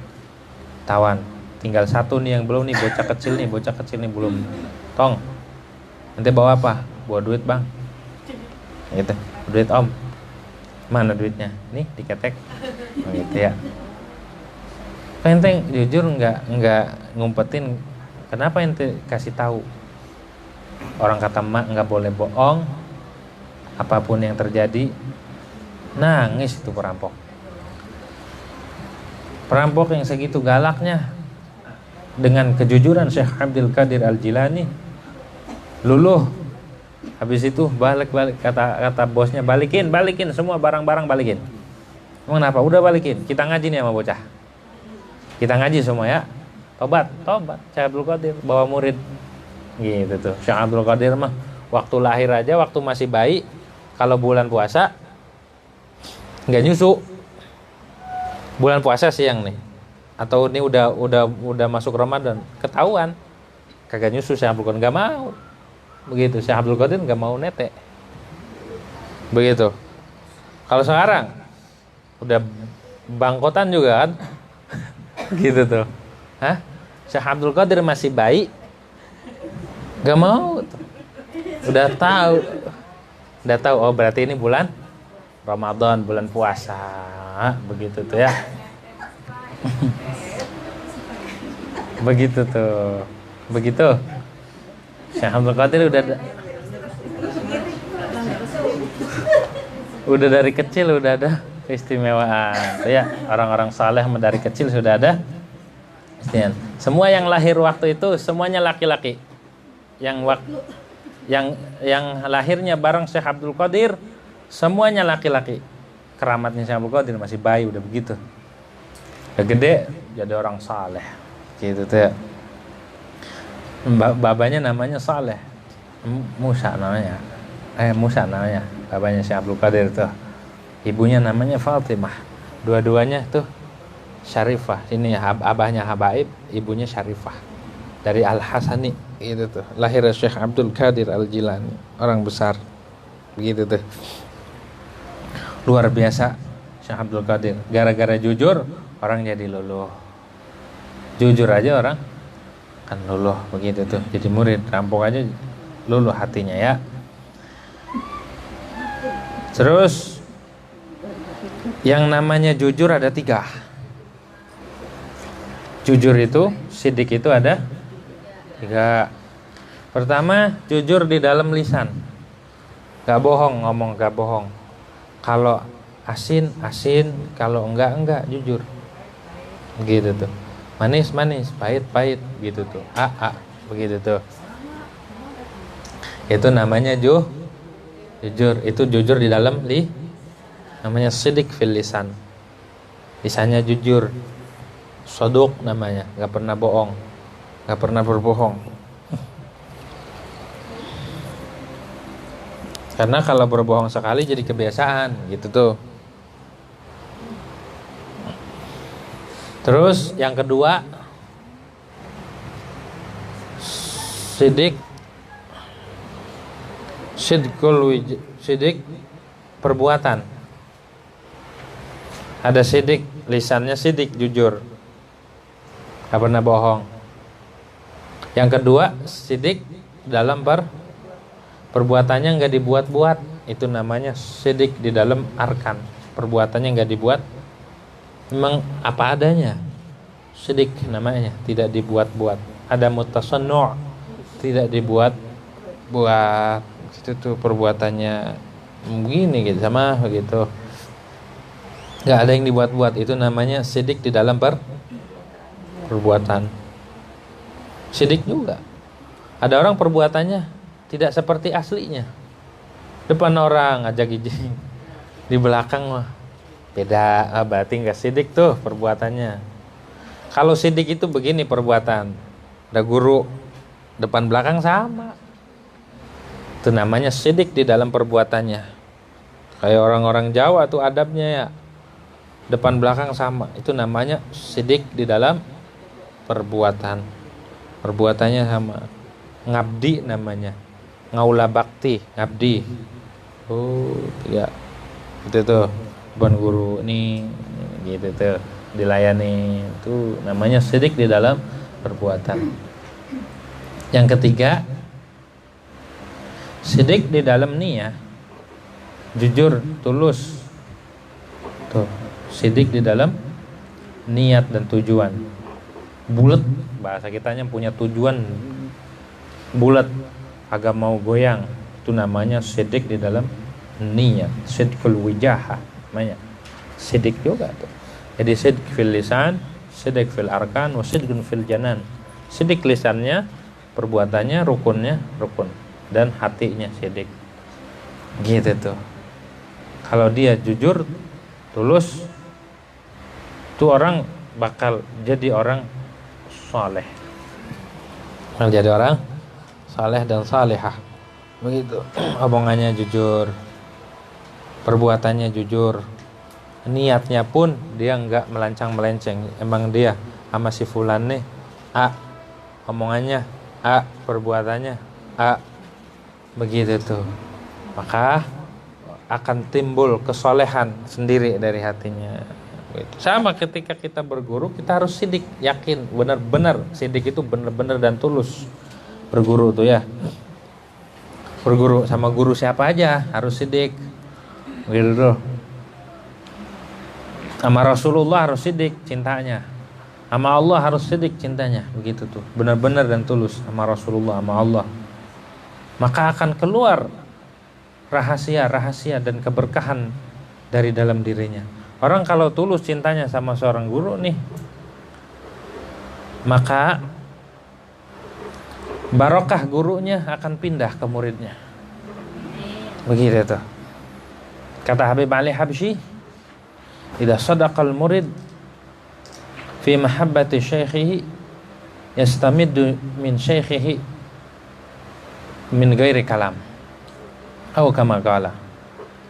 Tawan. Tinggal satu nih yang belum nih, bocah kecil nih belum. Tong. Nanti bawa apa? Bawa duit, Bang. Gitu. Duit Om. Mana duitnya? Nih diketek. Gitu ya. Ente jujur nggak ngumpetin. Kenapa ente kasih tahu? Orang kata emak nggak boleh bohong. Apapun yang terjadi, nangis itu perampok. Perampok yang segitu galaknya, dengan kejujuran Syekh Abdul Qadir Al-Jilani, luluh. Habis itu balik kata bosnya, balikin semua barang-barang balikin. Emang kenapa? Udah balikin. Kita ngaji nih sama bocah. Kita ngaji semua ya. Tobat. Syekh Abdul Qadir bawa murid. Gitu tuh. Syekh Abdul Qadir mah waktu lahir aja, waktu masih bayi, kalau bulan puasa nggak nyusu. Bulan puasa siang nih. Atau ini udah masuk Ramadan, ketahuan kagak nyusu Syekh Abdul Qadir, nggak mau. Begitu Syekh Abdul Qadir nggak mau netek. Begitu. Kalau sekarang udah bangkotan juga kan. Gitu tuh. Hah? Syekh Abdul Qadir masih bayi, nggak mau. Udah tahu. Oh berarti ini bulan Ramadan, bulan puasa. Begitu tuh ya. Begitu tuh. Begitu. Syekh Abdul Qadir udah dari kecil udah ada keistimewaan. Ya, orang-orang saleh dari kecil sudah ada istimewa. Semua yang lahir waktu itu semuanya laki-laki. Yang lahirnya bareng Syekh Abdul Qadir semuanya laki-laki. Keramatnya Syekh Abdul Qadir masih bayi udah begitu. Udah gede jadi orang saleh. Gitu tuh. Babanya namanya Saleh. Musa namanya. Babanya Syekh Abdul Qadir tuh. Ibunya namanya Fatimah. Dua-duanya tuh Syarifah. Ini abahnya Habaib, ibunya Syarifah. Dari Al-Hasani gitu tuh. Lahir Syekh Abdul Qadir Al-Jilani, orang besar. Begitu tuh. Luar biasa Syekh Abdul Qadir. Gara-gara jujur orang jadi luluh. Jujur aja orang kan luluh begitu tuh. Jadi murid, rampok aja luluh hatinya ya. Terus yang namanya jujur ada 3. Jujur itu, sidik itu ada 3. Pertama, jujur di dalam lisan. Gak bohong, ngomong gak bohong. Kalau asin, asin. Kalau enggak, jujur. Gitu tuh. Manis, manis. Pahit, pahit. Gitu tuh. Begitu tuh. Itu namanya jujur. Itu jujur di dalam namanya sidik fil lisan. Lisannya jujur. Soduk namanya. Gak pernah bohong. Gak pernah berbohong. Karena kalau berbohong sekali jadi kebiasaan. Gitu tuh. Terus yang kedua, sidik perbuatan. Ada sidik, lisannya sidik, jujur, gak pernah bohong. Yang kedua, sidik dalam perbuatannya gak dibuat-buat. Itu namanya sidik di dalam arkan. Perbuatannya gak dibuat, memang apa adanya. Sidik namanya, tidak dibuat-buat. Ada mutasannu', tidak dibuat-buat. Itu tuh perbuatannya begini gitu, sama begitu. Gak ada yang dibuat-buat. Itu namanya sidik di dalam perbuatan. Sidik juga. Ada orang perbuatannya tidak seperti aslinya. Depan orang ngajak ijing, di belakang mah beda. Berarti gak sidik tuh perbuatannya. Kalau sidik itu begini perbuatan. Ada guru, depan belakang sama. Itu namanya sidik di dalam perbuatannya. Kayak orang-orang Jawa tuh adabnya ya. Depan belakang sama. Itu namanya sidik di dalam perbuatan. Perbuatannya sama. Ngabdi namanya. Ngaula bakti, ngabdi. Oh, ya. Itu tuh. Depan guru nih gitu tuh. Dilayani. Itu namanya sidik di dalam perbuatan. Yang ketiga, sidik di dalam niat. Jujur, tulus. Tuh. Sidik di dalam niat dan tujuan. Bulat, bahasa kitanya punya tujuan bulat, agak mau goyang. Itu namanya sidik di dalam niat. Sidqul wijahah namanya. Sidik juga tuh. Jadi sidik fil lisan, sidik fil arkan, wa sidqun fil janan. Sidik lisannya, perbuatannya, rukunnya rukun, dan hatinya sidik. Gitu tuh. Kalau dia jujur, tulus, itu orang bakal jadi orang saleh. Bakal jadi orang saleh dan salihah. Begitu. Omongannya jujur, perbuatannya jujur, niatnya pun dia enggak melenceng. Emang dia sama si fulan nih omongannya perbuatannya begitu tuh. Maka akan timbul kesolehan sendiri dari hatinya. Sama ketika kita berguru, kita harus sidik, yakin benar-benar sidik itu benar-benar dan tulus. Berguru tuh ya, berguru sama guru siapa aja harus sidik gitu tuh. Sama Rasulullah harus sidik cintanya, sama Allah harus sidik cintanya, begitu tuh, benar-benar dan tulus sama Rasulullah, sama Allah. maka akan keluar rahasia-rahasia dan keberkahan dari dalam dirinya. Orang kalau tulus cintanya sama seorang guru nih, maka barokah gurunya akan pindah ke muridnya. Begitu tuh. Kata Habib Ali Habsyi, "Idza sadaqal murid fi mahabbati syaikhihi yastamiddu min syaikhihi min ghairi kalam." Atau kama qala.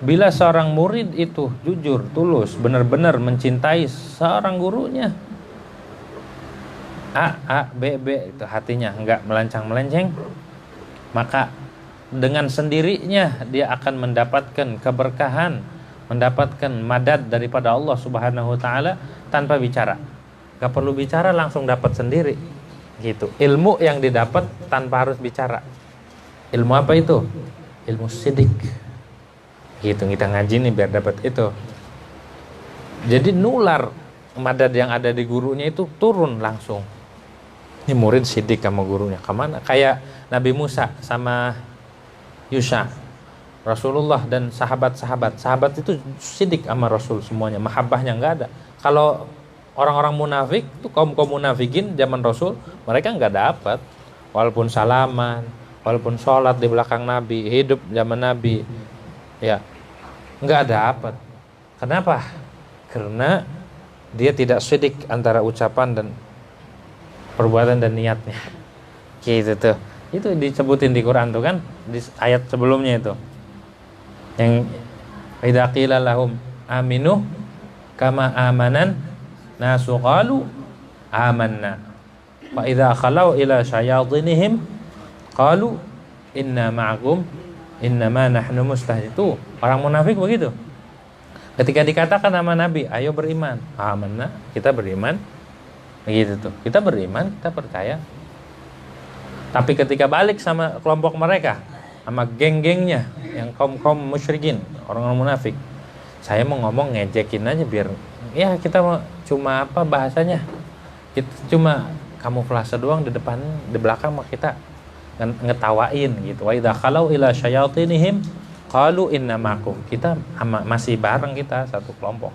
Bila seorang murid itu jujur, tulus, benar-benar mencintai seorang gurunya, B itu hatinya enggak melencang-melenceng, maka dengan sendirinya dia akan mendapatkan keberkahan, mendapatkan madad daripada Allah Subhanahu wa taala tanpa bicara. Enggak perlu bicara, langsung dapat sendiri. Gitu. Ilmu yang didapat tanpa harus bicara. Ilmu apa itu? Ilmu sidik. Gitu, kita ngaji nih biar dapat itu. Jadi nular madad yang ada di gurunya itu turun langsung. Ini murid sidik sama gurunya. Kemana? Kayak Nabi Musa sama Yusha, Rasulullah dan sahabat-sahabat. Sahabat itu sidik sama Rasul semuanya. Mahabbahnya nggak ada. Kalau orang-orang munafik itu kaum-kaum munafikin zaman Rasul, mereka nggak dapat. Walaupun salaman, walaupun sholat di belakang Nabi, hidup zaman Nabi, ya nggak dapat. Kenapa? Karena dia tidak sidik antara ucapan dan perbuatan dan niatnya. Gitu tuh. Itu disebutin di Quran tuh kan, di ayat sebelumnya itu. Yang idza qila lahum aminu kama amanan nasu qalu amanna. Wa idza khalau ila syayatinihim qalu inna ma'akum innama nahnu mustahzi'un. Orang munafik begitu. Ketika dikatakan sama Nabi, ayo beriman, amanna, kita beriman. Begitu tuh. Kita beriman, kita percaya. Tapi ketika balik sama kelompok mereka, sama geng-gengnya yang kaum-kaum musyrikin, orang-orang munafik, saya mau ngomong ngejekin aja biar ya kita cuma apa bahasanya? Kita cuma kamuflase doang di depan, di belakang mah kita ngetawain gitu. Wa idza khalau ila syayatinihim qalu inna ma'akum. Kita masih bareng, kita satu kelompok.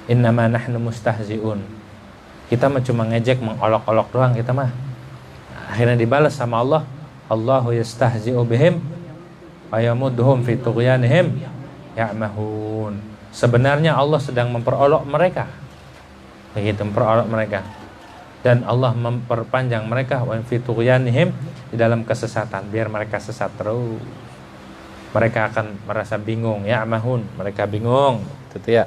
Innama nahnu mustahzi'un. Kita mah cuma ngejek, mengolok-olok doang kita mah. Akhirnya dibalas sama Allah, Allahu yastahzi'u bihim wa yamudduhum fi tughyanihim ya'mahun. Sebenarnya Allah sedang memperolok mereka. Begitu, memperolok mereka. Dan Allah memperpanjang mereka wa fi tughyanihim, di dalam kesesatan, biar mereka sesat terus. Mereka akan merasa bingung, ya'mahun, mereka bingung. Itu ya.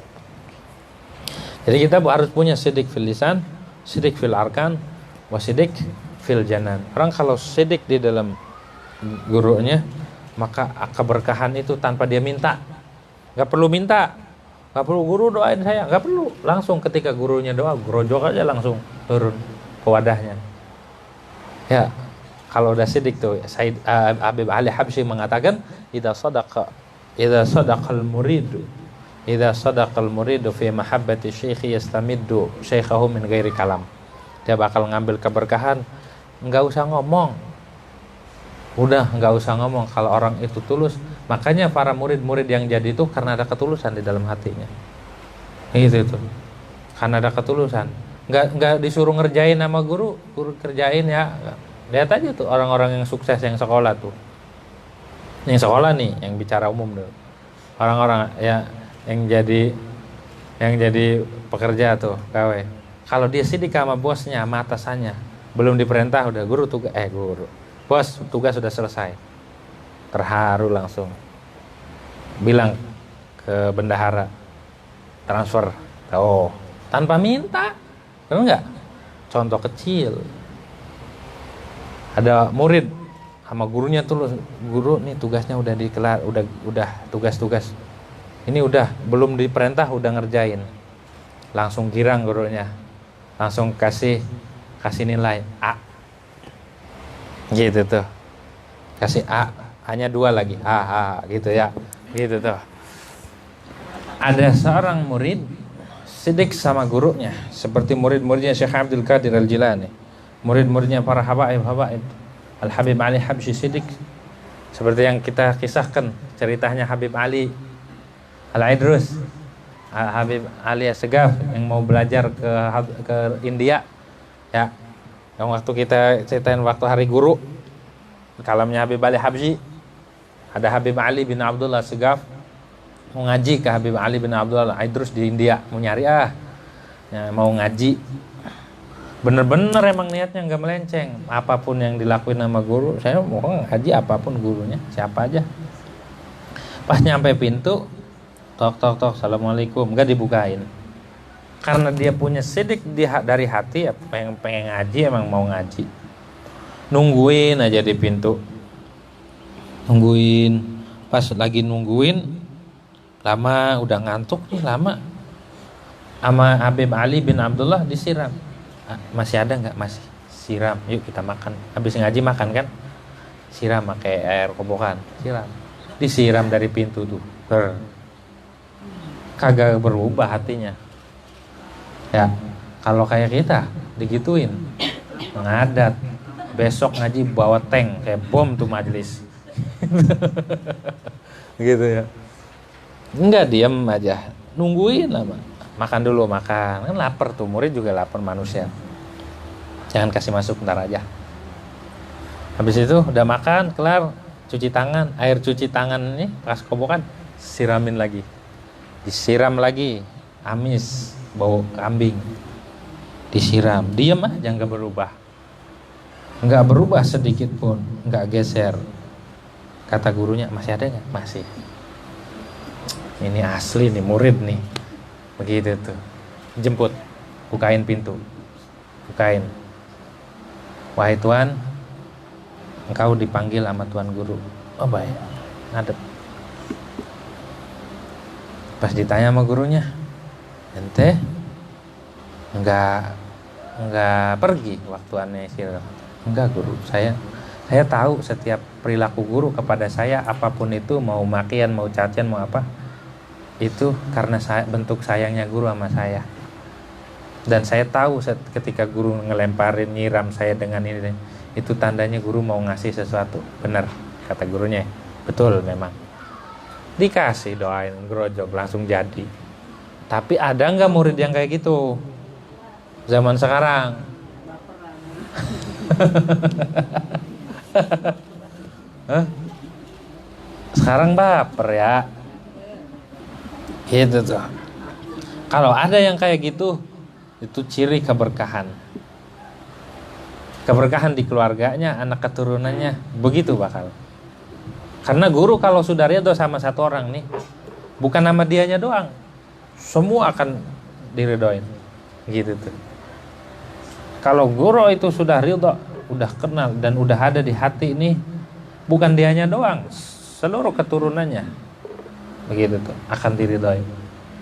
Jadi kita harus punya sidik fil lisan, sidik fil arkan, wa sidik fil janan. Orang kalau sidik di dalam gurunya, maka keberkahan itu tanpa dia minta. Gak perlu minta, gak perlu guru doain saya, gak perlu. Langsung ketika gurunya doa, gerojok aja langsung turun ke wadahnya. Ya, kalau udah sidik tuh, Said Habib Ali Habsyi mengatakan, idza sadaqal muridu fi mahabbati syekhi yastamiddu syekhahu min ghairi kalam. Dia bakal ngambil keberkahan, enggak usah ngomong. Udah enggak usah ngomong kalau orang itu tulus. Makanya para murid-murid yang jadi itu karena ada ketulusan di dalam hatinya. Gitu itu. Karena ada ketulusan. Enggak disuruh ngerjain sama guru kerjain ya. Lihat aja tuh orang-orang yang sukses yang sekolah tuh. Yang sekolah nih, yang bicara umum tuh. Orang-orang ya yang jadi pekerja tuh, gawe. Kalau dia sidik sama bosnya, sama atasannya, belum diperintah udah guru. Bos, tugas sudah selesai. Terharu langsung. Bilang ke bendahara, transfer. Oh, tanpa minta. Benar enggak? Contoh kecil. Ada murid sama gurunya tuh, guru nih tugasnya udah dikelar, udah tugas-tugas. Ini udah belum diperintah udah ngerjain. Langsung girang gurunya. Langsung kasih nilai A. Gitu tuh. Kasih A, hanya 2 lagi. Gitu ya. Gitu tuh. Ada seorang murid sidik sama gurunya, seperti murid-muridnya Syekh Abdul Qadir Al-Jilani. Murid-muridnya para habaib Al-Habib Ali Habsyi sidik. Seperti yang kita kisahkan ceritanya Habib Ali Al-Idrus, Habib Ali Assegaf yang mau belajar ke India, ya. Yang waktu kita ceritain waktu hari guru, kalamnya Habib Ali Habsyi, ada Habib Ali bin Abdullah Assegaf mau ngaji ke Habib Ali bin Abdullah Al-Idrus di India, mau nyari ya, mau ngaji. Bener-bener emang niatnya nggak melenceng, apapun yang dilakuin sama guru, saya mau ngaji apapun gurunya, siapa aja. Pas nyampe pintu, tok, assalamualaikum, nggak dibukain. Karena dia punya sidik dari hati, ya pengen ngaji, emang mau ngaji. Nungguin aja di pintu, nungguin. Pas lagi nungguin, lama, udah ngantuk nih lama. Sama Habib Ali bin Abdullah disiram. Masih ada nggak? Masih. Siram, yuk kita makan. Habis ngaji makan kan? Siram pakai air kobokan, siram. Disiram dari pintu tuh. Kagak berubah hatinya. Ya, kalau kayak kita digituin, ngadat. Besok ngaji bawa tank kayak bom tuh majelis. Gitu ya. Enggak, diem aja, nungguin lama. Makan dulu, makan. Kan lapar tuh, murid juga lapar, manusia. Jangan kasih masuk, bentar aja. Habis itu udah makan, kelar, cuci tangan. Air cuci tangan ini pas kobokan, siramin lagi. Disiram lagi, amis, bau kambing. Disiram, diam aja, nggak berubah. Nggak berubah sedikit pun, nggak geser. Kata gurunya, masih ada nggak? Masih. Ini asli nih, murid nih. Begitu tuh. Jemput, bukain pintu. Bukain. Wahai Tuan, engkau dipanggil sama Tuan Guru. Oh baik, ngadep. Pas ditanya sama gurunya, ente enggak pergi waktu aneh istirahat. Enggak guru, saya tahu setiap perilaku guru kepada saya, apapun itu, mau makian, mau cacian, mau apa, itu karena bentuk sayangnya guru sama saya. Dan saya tahu ketika guru ngelemparin, nyiram saya dengan ini, itu tandanya guru mau ngasih sesuatu. Benar, kata gurunya. Betul memang. Dikasih, doain, gerojok, langsung jadi. Tapi ada nggak murid yang kayak gitu zaman sekarang? Sekarang baper ya. Gitu tuh. Kalau ada yang kayak gitu, itu ciri keberkahan. Keberkahan di keluarganya, anak keturunannya, begitu bakal. Karena guru kalau sudah ridho sama satu orang nih, bukan nama dianya doang, semua akan diridhoin. Gitu tuh. Kalau guru itu sudah ridho, udah kenal dan udah ada di hati ini, bukan dianya doang, seluruh keturunannya. Begitu tuh, akan diridhoi.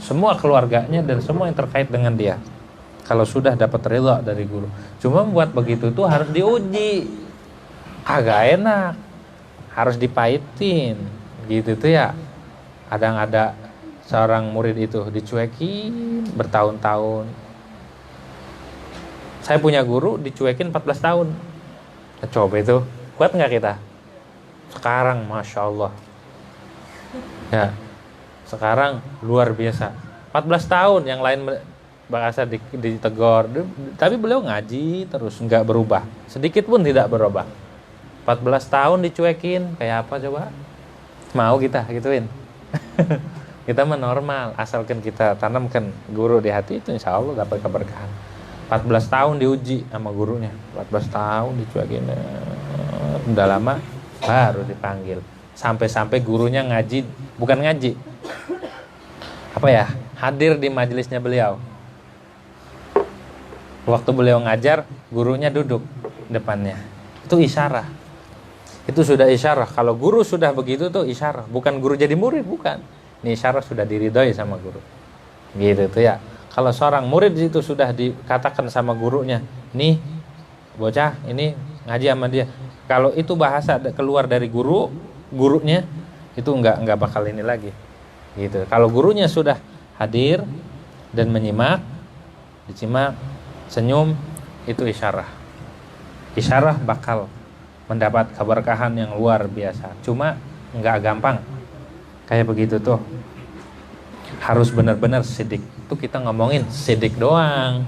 Semua keluarganya dan semua yang terkait dengan dia. Kalau sudah dapat ridho dari guru. Cuma buat begitu tuh harus diuji. Agak enak. Harus dipahitin. Gitu tuh ya. Kadang ada seorang murid itu dicuekin bertahun-tahun. Saya punya guru dicuekin 14 tahun. Coba itu, kuat nggak kita? Sekarang Masya Allah. Ya, sekarang luar biasa. 14 tahun, yang lain bahasa ditegur. Tapi beliau ngaji terus, nggak berubah. Sedikit pun tidak berubah. 14 tahun dicuekin, kayak apa coba? Mau kita gituin? Kita mah normal, asalkan kita tanamkan guru di hati, itu insya Allah dapat keberkahan. 14 tahun diuji sama gurunya, 14 tahun dicuekin, udah lama baru dipanggil. Sampai-sampai gurunya ngaji, bukan ngaji, apa ya, hadir di majelisnya beliau. Waktu beliau ngajar, gurunya duduk depannya. Itu isyarah. Itu sudah isyarah. Kalau guru sudah begitu tuh isyarah. Bukan guru jadi murid, bukan. Ini isyarah sudah diridhoi sama guru. Gitu tuh ya. Kalau seorang murid itu sudah dikatakan sama gurunya, nih bocah ini ngaji sama dia. Kalau itu bahasa keluar dari gurunya, itu enggak bakal ini lagi. Gitu. Kalau gurunya sudah hadir dan menyimak, disimak, senyum, itu isyarah. Isyarah bakal mendapat keberkahan yang luar biasa. Cuma nggak gampang kayak begitu tuh. Harus benar-benar sidik. Itu kita ngomongin sidik doang.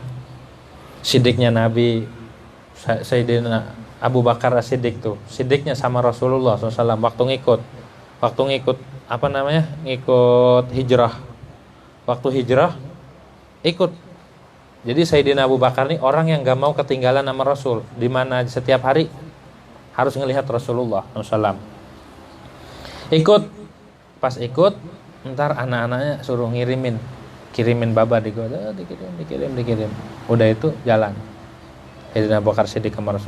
Sidiknya Nabi Sayyidina Abu Bakar As-Siddiq tuh. Sidiknya sama Rasulullah SAW waktu ngikut ngikut hijrah. Waktu hijrah ikut. Jadi Sayyidina Abu Bakar nih orang yang gak mau ketinggalan sama Rasul, di mana setiap hari harus ngelihat Rasulullah SAW. Ikut, pas ikut, ntar anak-anaknya suruh kirimin baba dikirim. Udah itu jalan. Sayyidina Abu Bakar Siddiq sama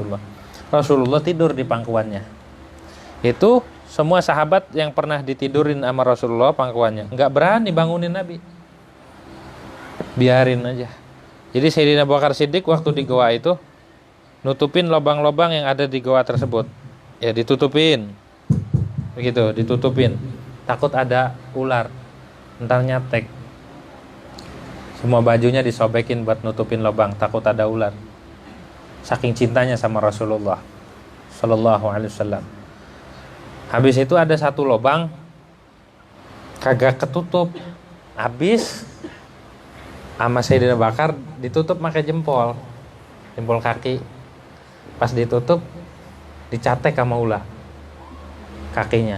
Rasulullah tidur di pangkuannya. Itu semua sahabat yang pernah ditidurin sama Rasulullah pangkuannya nggak berani bangunin Nabi, biarin aja. Jadi Sayyidina Abu Bakar Siddiq waktu di goa itu nutupin lubang-lubang yang ada di goa tersebut. Ya ditutupin. Begitu, ditutupin. Takut ada ular, ntar nyatek. Semua bajunya disobekin buat nutupin lubang, takut ada ular. Saking cintanya sama Rasulullah Sallallahu Alaihi Wasallam. Habis itu ada satu lubang kagak ketutup. Habis sama Sayyidina Bakar ditutup pakai jempol kaki. Pas ditutup dicatek sama ular kakinya.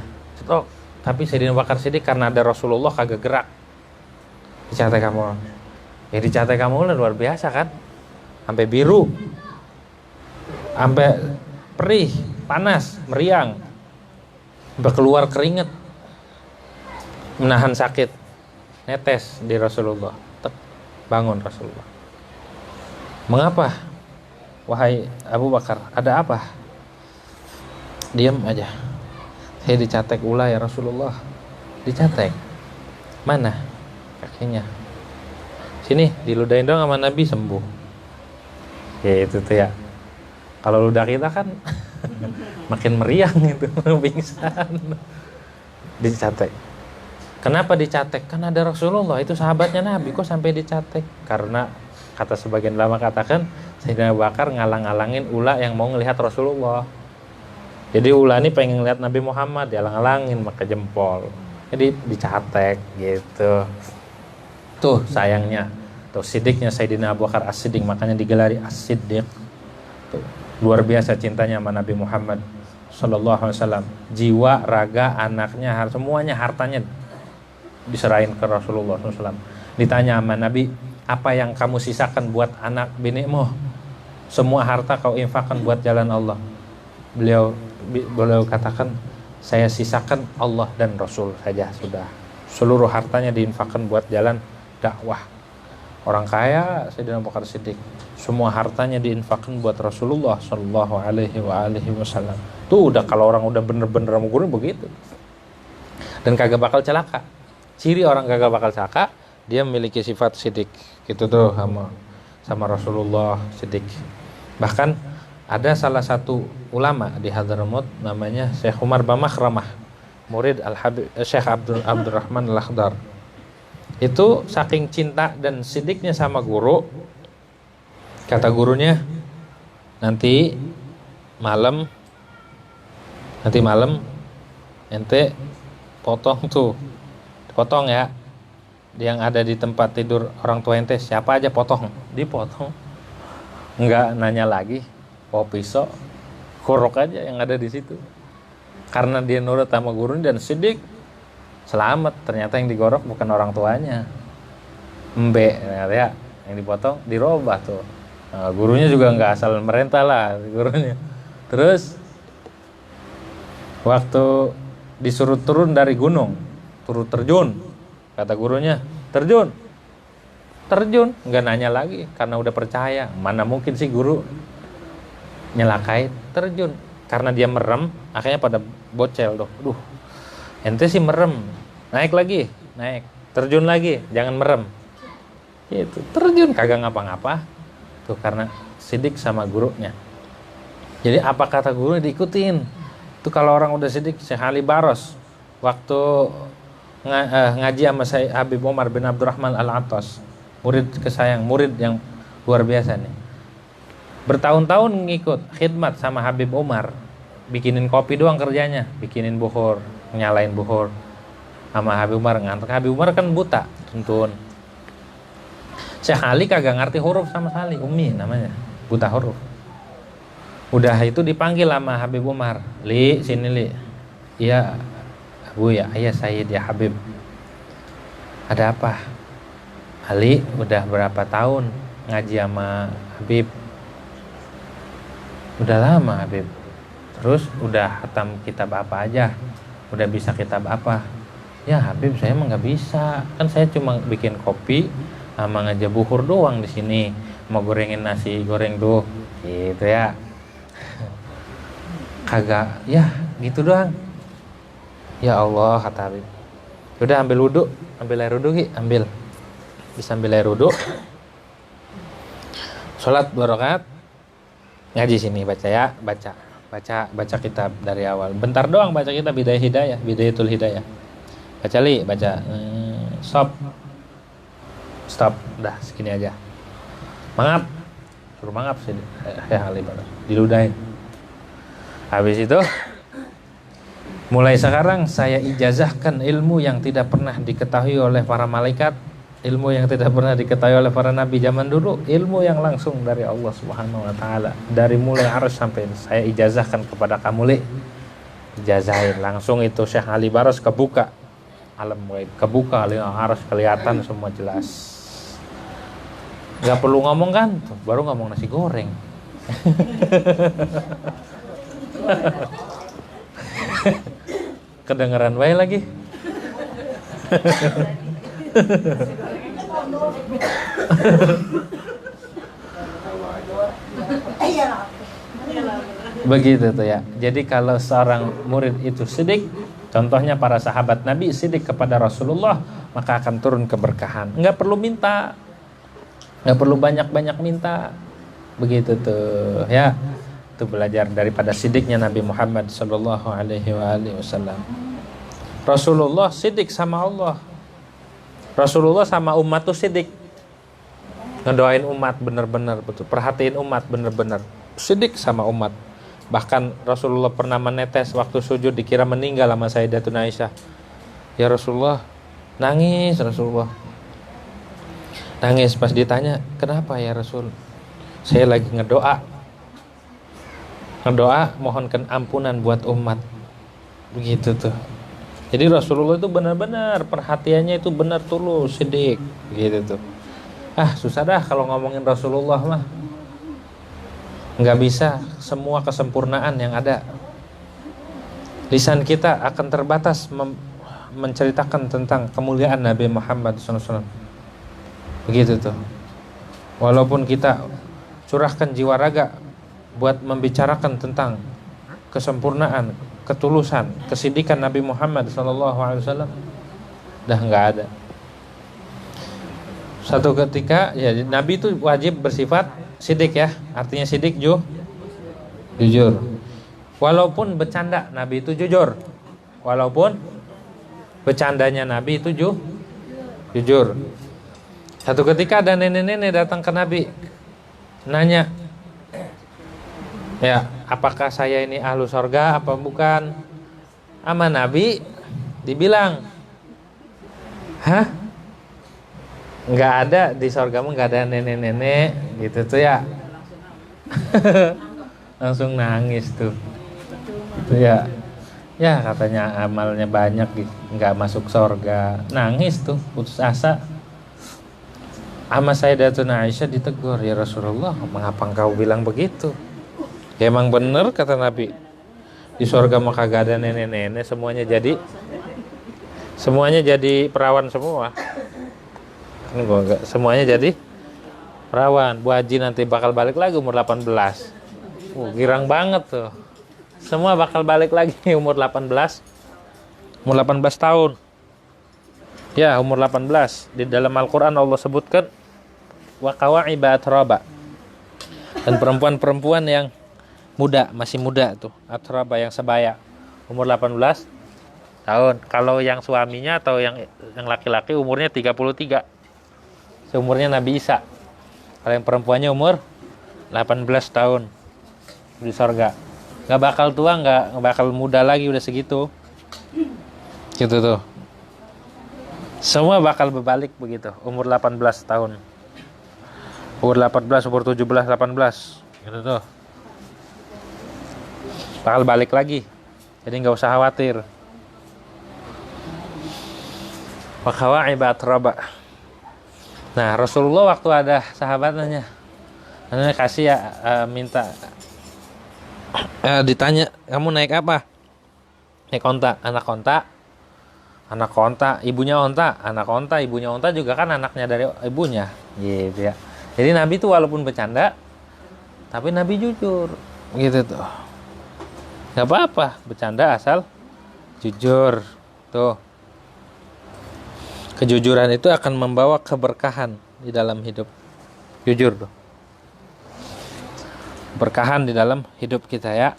Tapi Sayyidina Bakar Siddiq karena ada Rasulullah kagak gerak. Dicatek sama ular. Ya dicatek sama ular luar biasa kan. Sampai biru. Sampai perih, panas, meriang. Sampai keluar keringet. Menahan sakit. Netes di Rasulullah. Bangun Rasulullah. Mengapa? Wahai Abu Bakar, ada apa? Diam aja. Saya dicatek ulah ya Rasulullah. Dicatek. Mana kakinya? Sini, diludahin dong sama Nabi sembuh. Ya itu tuh ya. Kalau ludah kita kan makin meriang itu, pingsan. Dicatek. Kenapa dicatek? Kan ada Rasulullah, itu sahabatnya Nabi, kok sampai dicatek? Karena kata sebagian ulama katakan Sayyidina Abu Bakar ngalang-alangin ulah yang mau ngelihat Rasulullah. Jadi ulah ini pengen ngelihat Nabi Muhammad, dialang-alangin pakai jempol. Jadi dicatek gitu. Tuh sayangnya, tuh sidiknya Sayyidina Abu Bakar As-Siddiq, makanya digelari As-Siddiq. Tuh, luar biasa cintanya sama Nabi Muhammad Sallallahu Alaihi Wasallam. Jiwa, raga, anaknya, semuanya hartanya diserahin ke Rasulullah SAW. Ditanya sama Nabi, apa yang kamu sisakan buat anak binimu? Semua harta kau infakkan buat jalan Allah. Beliau katakan, saya sisakan Allah dan Rasul saja sudah. Seluruh hartanya diinfakkan buat jalan dakwah. Orang kaya Sayyidina Abu Bakar Siddiq, semua hartanya diinfakkan buat Rasulullah Sallallahu Alaihi Wasallam. Tuh udah, kalau orang udah bener-bener mau begitu, dan kagak bakal celaka. Ciri orang gagal bakal celaka, dia memiliki sifat siddiq gitu tuh sama Rasulullah Siddiq. Bahkan ada salah satu ulama di Hadramaut namanya Syekh Umar Bamakhramah, murid Syekh Abdurrahman Al-Akhdar. Itu saking cinta dan siddiqnya sama guru, kata gurunya, nanti malam ente potong ya yang ada di tempat tidur orang tua ente, siapa aja potong. Dipotong, nggak nanya lagi, bawa pisau korok aja yang ada di situ. Karena dia nurut sama guru dan siddiq, selamat. Ternyata yang digorok bukan orang tuanya, ya yang dipotong dirobah tuh. Nah, gurunya juga nggak asal merentah lah gurunya. Terus waktu disuruh turun dari gunung, turun terjun, kata gurunya, terjun, nggak nanya lagi karena udah percaya. Mana mungkin sih guru nyelakain, terjun. Karena dia merem, akhirnya pada bocel doh. Ente sih merem, naik, terjun lagi, jangan merem. Gitu, terjun kagak ngapa-ngapa. Tuh karena siddiq sama gurunya. Jadi apa kata guru diikutin. Itu kalau orang udah siddiq, Syekh Ali Baros waktu ngaji sama saya Habib Umar bin Abdurrahman Al-Attas, murid yang luar biasa nih. Bertahun-tahun ngikut khidmat sama Habib Umar bikinin kopi doang kerjanya, bikinin buhur, nyalain buhur. Sama Habib Umar nganter. Habib Umar kan buta, tuntun. Syekh Ali kagak ngerti huruf sama sekali, Umi namanya, buta huruf. Udah itu dipanggil sama Habib Umar, Li, sini Li. Iya, Bu ya, iya Sayyid ya Habib. Ada apa? Ali udah berapa tahun ngaji sama Habib? Udah lama Habib. Terus udah khatam kitab apa aja? Udah bisa kitab apa? Ya Habib saya emang nggak bisa, kan saya cuma bikin kopi sama ngajak buhur doang di sini, mau gorengin nasi goreng tuh, gitu ya. Kagak, ya gitu doang. Ya Allah kata Habib. Udah ambil wudhu, ambil air wudhu Ki, ambil. Bisa ambil air wudhu. Sholat 2 rakaat, ngaji sini baca ya, baca kitab dari awal. Bentar doang baca kitab Bidayatul Hidayah. Baca Li, baca. Stop, dah segini aja. Mangap, suruh mangap sih. Ali baru diludahin. Habis itu, mulai sekarang saya ijazahkan ilmu yang tidak pernah diketahui oleh para malaikat, ilmu yang tidak pernah diketahui oleh para nabi zaman dulu, ilmu yang langsung dari Allah Subhanahu wa taala. Dari mulai Arsy sampai saya ijazahkan kepada kamu Li. Ijazahin langsung itu Syekh Ali Baros kebuka. Alam gaib kebuka, harus kelihatan semua jelas. Gak perlu ngomong kan, baru ngomong nasi goreng. Kedengeran baik lagi. Begitu tuh ya. Jadi kalau seorang murid itu sidik, contohnya para sahabat Nabi sidik kepada Rasulullah, maka akan turun keberkahan. Nggak perlu minta, nggak perlu banyak-banyak minta. Begitu tuh ya. Itu belajar daripada sidiknya Nabi Muhammad sallallahu alaihi wasallam. Rasulullah sidik sama Allah. Rasulullah sama umat tuh sidik. Ngedoain umat bener-bener betul, perhatiin umat bener-bener. Sidik sama umat. Bahkan Rasulullah pernah menetes waktu sujud dikira meninggal sama Sayyidatuna Aisyah. Ya Rasulullah, nangis Rasulullah. Nangis pas ditanya, "Kenapa ya Rasul?" "Saya lagi ngedoa mohonkan ampunan buat umat." Begitu tuh. Jadi Rasulullah itu benar-benar perhatiannya itu benar tulus, sidik, gitu tuh. Susah dah kalau ngomongin Rasulullah mah. Nggak bisa semua kesempurnaan yang ada. Lisan kita akan terbatas menceritakan tentang kemuliaan Nabi Muhammad SAW. Begitu tuh. Walaupun kita curahkan jiwa raga buat membicarakan tentang kesempurnaan, ketulusan, kesidikan Nabi Muhammad SAW, dah nggak ada. Satu ketika ya Nabi itu wajib bersifat sidik ya, artinya sidik jujur. Walaupun bercanda Nabi itu jujur. Walaupun bercandanya Nabi itu jujur. Satu ketika ada nenek-nenek datang ke Nabi, nanya, ya apakah saya ini ahlu sorga apa bukan? Sama Nabi dibilang, nggak ada di sorgamu, nggak ada nenek-nenek gitu tuh ya. Langsung nangis tuh. Itu ya katanya amalnya banyak nggak masuk sorga, nangis tuh putus asa. Sama Sayyidatuna Aisyah ditegur, ya Rasulullah, mengapa engkau bilang begitu? Ya emang bener kata Nabi, di sorga mah kagak ada nenek-nenek, semuanya jadi perawan semua. Semuanya jadi perawan. Bu Haji nanti bakal balik lagi umur 18. Girang banget tuh. Semua bakal balik lagi umur 18 tahun. Ya, umur 18. Di dalam Al-Quran Allah sebutkan wa qawa'iba atraba. Dan perempuan-perempuan yang muda, masih muda tuh, atraba yang sebaya, umur 18 tahun. Kalau yang suaminya atau yang laki-laki umurnya 33. Seumurnya Nabi Isa. Kalau yang perempuannya umur 18 tahun di sorga. Nggak bakal tua, nggak bakal muda lagi udah segitu. Gitu tuh. Semua bakal berbalik begitu. Umur 18 tahun. Umur 18, umur 17, 18. Gitu tuh. Bakal balik lagi. Jadi nggak usah khawatir. Wakawa ibat roba. Nah, Rasulullah waktu ada sahabatnya, kasih ya, minta, ditanya, kamu naik apa? Naik onta, anak onta, ibunya onta, anak onta, ibunya onta juga kan anaknya dari ibunya, gitu ya. Jadi Nabi itu walaupun bercanda, tapi Nabi jujur, gitu tuh. Gak apa-apa, bercanda asal jujur, tuh. Kejujuran itu akan membawa keberkahan di dalam hidup. Jujur tuh. Berkahan di dalam hidup kita ya.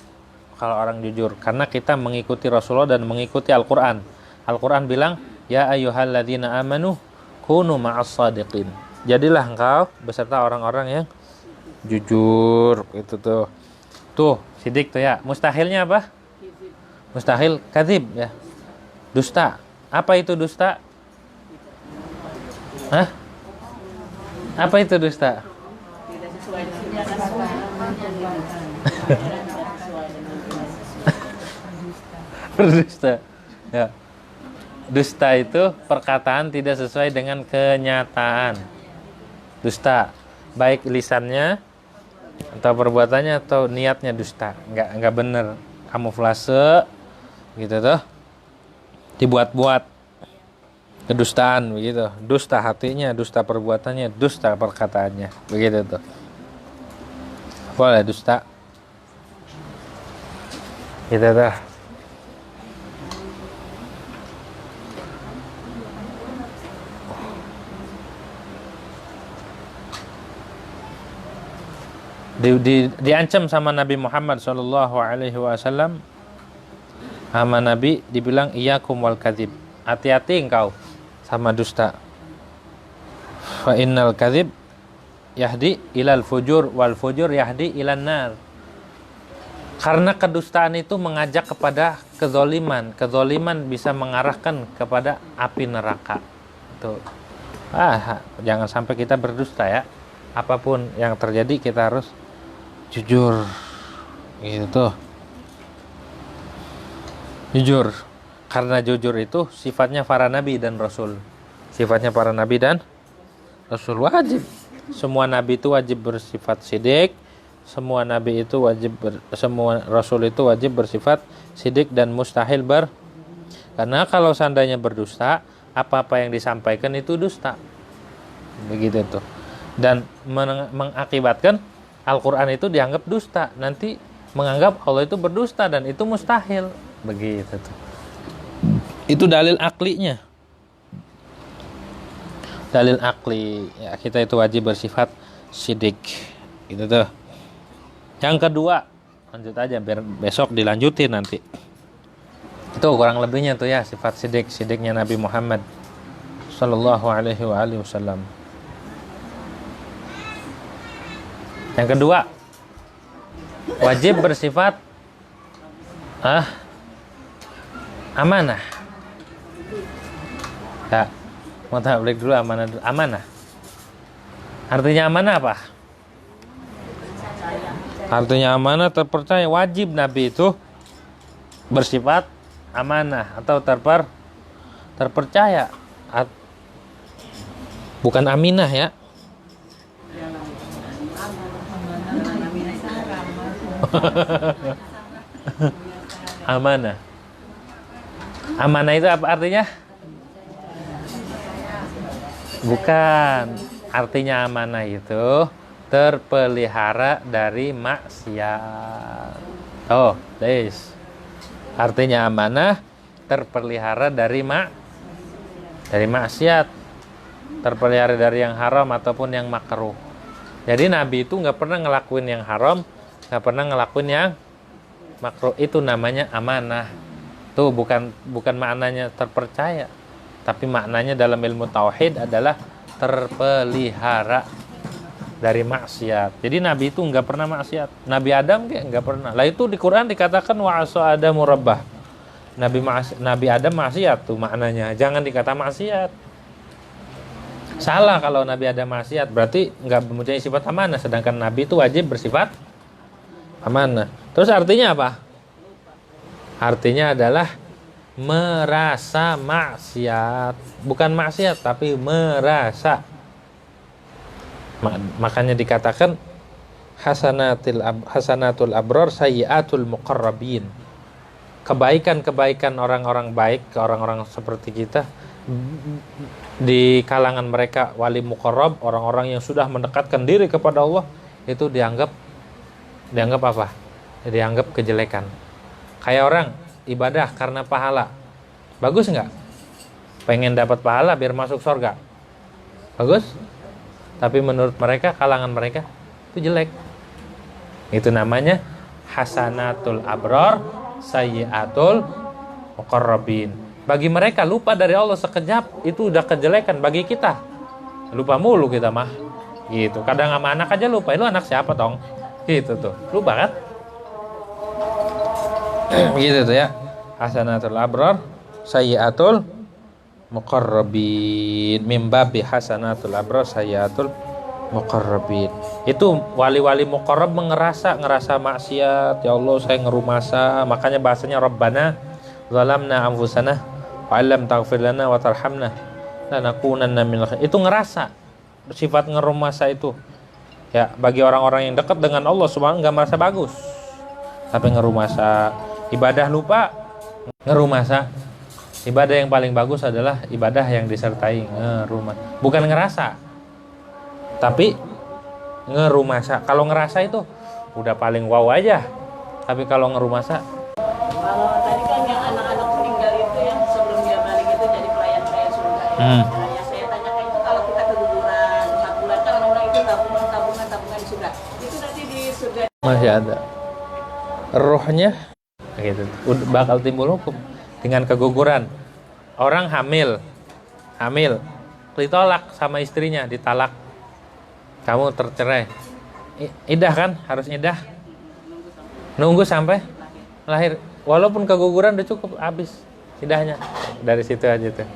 Kalau orang jujur. Karena kita mengikuti Rasulullah dan mengikuti Al-Quran. Al-Quran bilang, ya ayyuhalladzina amanu kunu ma'as sadiqin. Jadilah engkau beserta orang-orang yang jujur. Itu tuh. Tuh, sidik tuh ya. Mustahilnya apa? Mustahil, kadzib ya. Dusta. Apa itu dusta? Hah? Apa itu dusta? Tidak sesuai dengan Berdusta. Ya. Dusta itu perkataan tidak sesuai dengan kenyataan. Dusta, baik lisannya atau perbuatannya atau niatnya dusta. Enggak benar. Kamuflase gitu tuh. Dibuat-buat. Kedustaan begitu, dusta hatinya, dusta perbuatannya, dusta perkataannya, begitu tuh. Boleh dusta, gitu tuh. Diancam sama Nabi Muhammad SAW, sama Nabi dibilang iyyakum wal kadzib, hati-hati engkau sama dusta. Fa innal kadzib yahdi ilal fujur wal fujur yahdi ilan nar. Karena kedustaan itu mengajak kepada kezoliman. Kezoliman bisa mengarahkan kepada api neraka. Tuh. Jangan sampai kita berdusta ya. Apapun yang terjadi kita harus jujur. Gitu. Jujur. Karena jujur itu sifatnya para nabi dan rasul. Sifatnya para nabi dan rasul wajib. Semua nabi itu wajib bersifat sidik. Semua nabi itu semua rasul itu wajib bersifat sidik dan mustahil karena kalau seandainya berdusta, apa-apa yang disampaikan itu dusta. Begitu tuh. Dan mengakibatkan Al-Qur'an itu dianggap dusta. Nanti menganggap Allah itu berdusta dan itu mustahil. Begitu tuh. Itu dalil aklinya. Dalil akli ya, kita itu wajib bersifat sidik. Gitu tuh. Yang kedua, lanjut aja biar besok dilanjutin nanti. Itu kurang lebihnya tuh ya sifat sidiknya Nabi Muhammad sallallahu alaihi wasallam. Yang kedua, wajib bersifat amanah. Ya, mau tablik dulu amanah. Amanah. Artinya amanah apa? Artinya amanah terpercaya. Wajib Nabi itu bersifat amanah atau terpercaya. Bukan aminah ya. Amanah. Amanah itu apa artinya? Bukan. Artinya amanah itu terpelihara dari maksiat. Oh, guys. Artinya amanah terpelihara dari maksiat. Terpelihara dari yang haram ataupun yang makruh. Jadi Nabi itu nggak pernah ngelakuin yang haram, nggak pernah ngelakuin yang makruh. Itu namanya amanah. Tuh bukan maknanya terpercaya, tapi maknanya dalam ilmu tauhid adalah terpelihara. dari maksiat. Jadi Nabi itu nggak pernah maksiat. Nabi Adam kayak nggak pernah. Lah itu di Quran dikatakan wa asa Adamu rabbah. Nabi Adam maksiat tuh maknanya. Jangan dikata maksiat. Salah kalau Nabi Adam maksiat, berarti nggak mempunyai sifat amanah. Sedangkan Nabi itu wajib bersifat amanah. Terus artinya apa? Artinya adalah merasa maksiat. Bukan maksiat, tapi merasa. Makanya dikatakan hasanatul abrar sayyiatul muqarrabin. Kebaikan-kebaikan orang-orang baik, ke orang-orang seperti kita, di kalangan mereka wali muqarrab, orang-orang yang sudah mendekatkan diri kepada Allah, itu dianggap apa? Dianggap kejelekan. Kayak orang ibadah karena pahala. Bagus nggak? Pengen dapat pahala biar masuk surga. Bagus? Tapi menurut mereka, kalangan mereka itu jelek. Itu namanya hasanatul abrar sayyiatul muqarrabin. Bagi mereka lupa dari Allah sekejap itu udah kejelekan. Bagi kita lupa mulu kita mah. Gitu. Kadang sama anak aja lupa. Lu anak siapa tong? Gitu tuh. Lupa kan? Gitu tuh ya. Hasanatul abrar sayyiatul muqarrabin, mimbabi hasanatul abrar sayyiatul muqarrabin. Itu wali-wali muqarrab ngerasa maksiat. Ya Allah, saya ngerumasa. Makanya bahasanya Rabbana zalamna anfusana wa illam taghfir lana wa tarhamna lanakunanna minal khasirin. Itu ngerasa sifat ngerumasa itu. Ya, bagi orang-orang yang dekat dengan Allah Subhanahu enggak merasa bagus. Tapi ngerumasa, ibadah lupa, ngerumasa. Ibadah yang paling bagus adalah ibadah yang disertai ngerumah. Bukan ngerasa, tapi ngerumasa. Kalau ngerasa itu udah paling wow aja. Tapi kalau ngerumasa, Kalau tadi kan yang anak-anak meninggal itu yang sebelum dia balik itu jadi pelayan surga. Nah, yang saya tanyakan itu kalau kita keguguran 4 bulan kan orang-orang itu tabungan di surga. Itu nanti di surga masih ada rohnya gitu. Bakal timbul hukum dengan keguguran. Orang hamil ditolak sama istrinya, ditalak. Kamu tercerai. Idah kan? Harus idah. Nunggu sampai lahir. Walaupun keguguran udah cukup, habis idahnya. Dari situ aja tuh.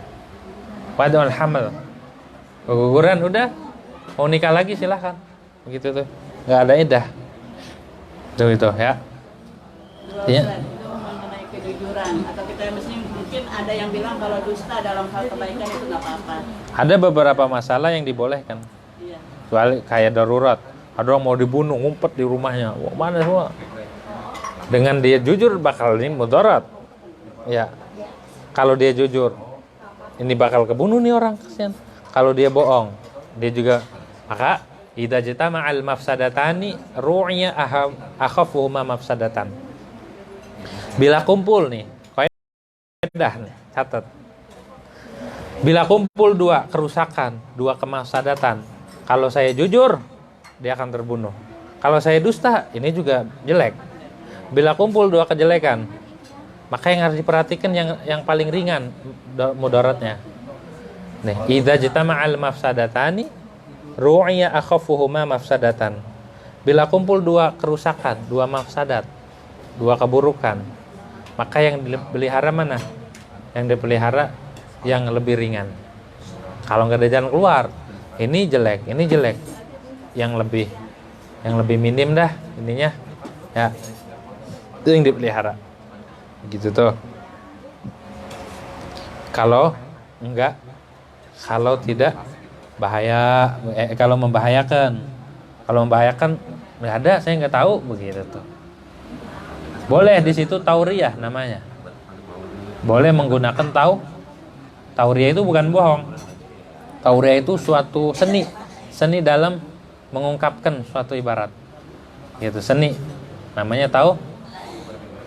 Wadul hamil. Keguguran udah, mau nikah lagi silahkan. Begitu tuh. Enggak ada idah. Tuh itu ya. Iya. itu mengenai kejujuran atau kita mungkin ada yang bilang kalau dusta dalam hal kebaikan itu nggak apa-apa. Ada beberapa masalah yang dibolehkan. Iya. Kecuali kayak darurat. Ada orang mau dibunuh, ngumpet di rumahnya. Wah, mana semua? Dengan dia jujur bakal ini mudarat. Ya. Kalau dia jujur, ini bakal kebunuh nih orang, kasihan. Kalau dia bohong, dia juga maka idza jatama'al mafsadatani ru'ya akhafuhuma mafsadatan. Bila kumpul nih, kaidah nih, catat. Bila kumpul 2 kerusakan, 2 kemafsadatan. Kalau saya jujur, dia akan terbunuh. Kalau saya dusta, ini juga jelek. Bila kumpul 2 kejelekan, maka yang harus diperhatikan yang paling ringan mudaratnya. Nih, idza jatama'al mafsadatani ru'ya akhafuhuma mafsadatan. Bila kumpul 2 kerusakan, 2 mafsadat, 2 keburukan, maka yang dipelihara mana? Yang dipelihara yang lebih ringan. Kalau nggak ada jalan keluar, ini jelek. Yang lebih minim dah ininya. Ya. Itu yang dipelihara. Gitu tuh. Kalau tidak bahaya, kalau membahayakan nggak ada, saya nggak tahu, begitu tuh. Boleh di situ tauriyah namanya. Boleh menggunakan tauriyah itu bukan bohong. Tauriyah itu suatu seni dalam mengungkapkan suatu ibarat. Gitu, seni. Namanya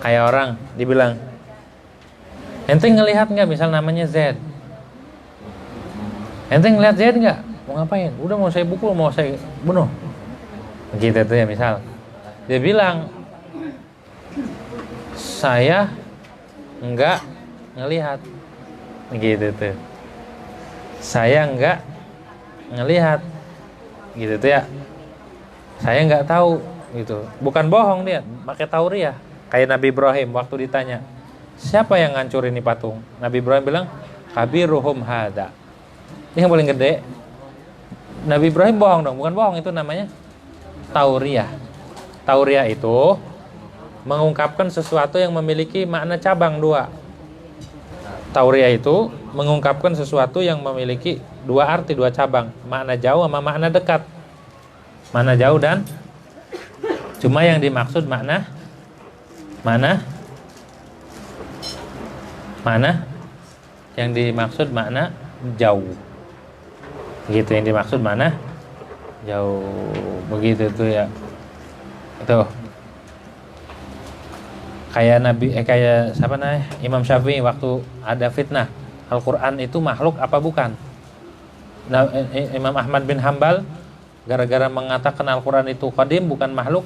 kayak orang dibilang, ente ngelihat nggak, misal namanya Z. Ente ngelihat Z nggak? Mau ngapain? Udah, mau saya pukul, mau saya bunuh. Gitu tuh ya, misal. Dia bilang, saya enggak ngelihat. Gitu tuh. Saya enggak ngelihat. Gitu tuh ya. Saya nggak tahu gitu. Bukan bohong dia, pakai tauriah. Kayak Nabi Ibrahim waktu ditanya, siapa yang ngancurin ini patung? Nabi Ibrahim bilang, kabiruhum hada. Ini yang paling gede. Nabi Ibrahim bohong dong, bukan bohong, itu namanya tauriah. Tauriah itu mengungkapkan sesuatu yang memiliki makna cabang dua. Tauriah itu mengungkapkan sesuatu yang memiliki dua arti, dua cabang, makna jauh sama makna dekat. Makna jauh dan cuma yang dimaksud makna yang dimaksud makna jauh. Begitu yang dimaksud makna jauh. Begitu tuh ya. Tuh. Kayak siapa namanya? Imam Syafi'i waktu ada fitnah, Al-Qur'an itu makhluk apa bukan? Nah, Imam Ahmad bin Hambal gara-gara mengatakan Al-Qur'an itu qadim bukan makhluk,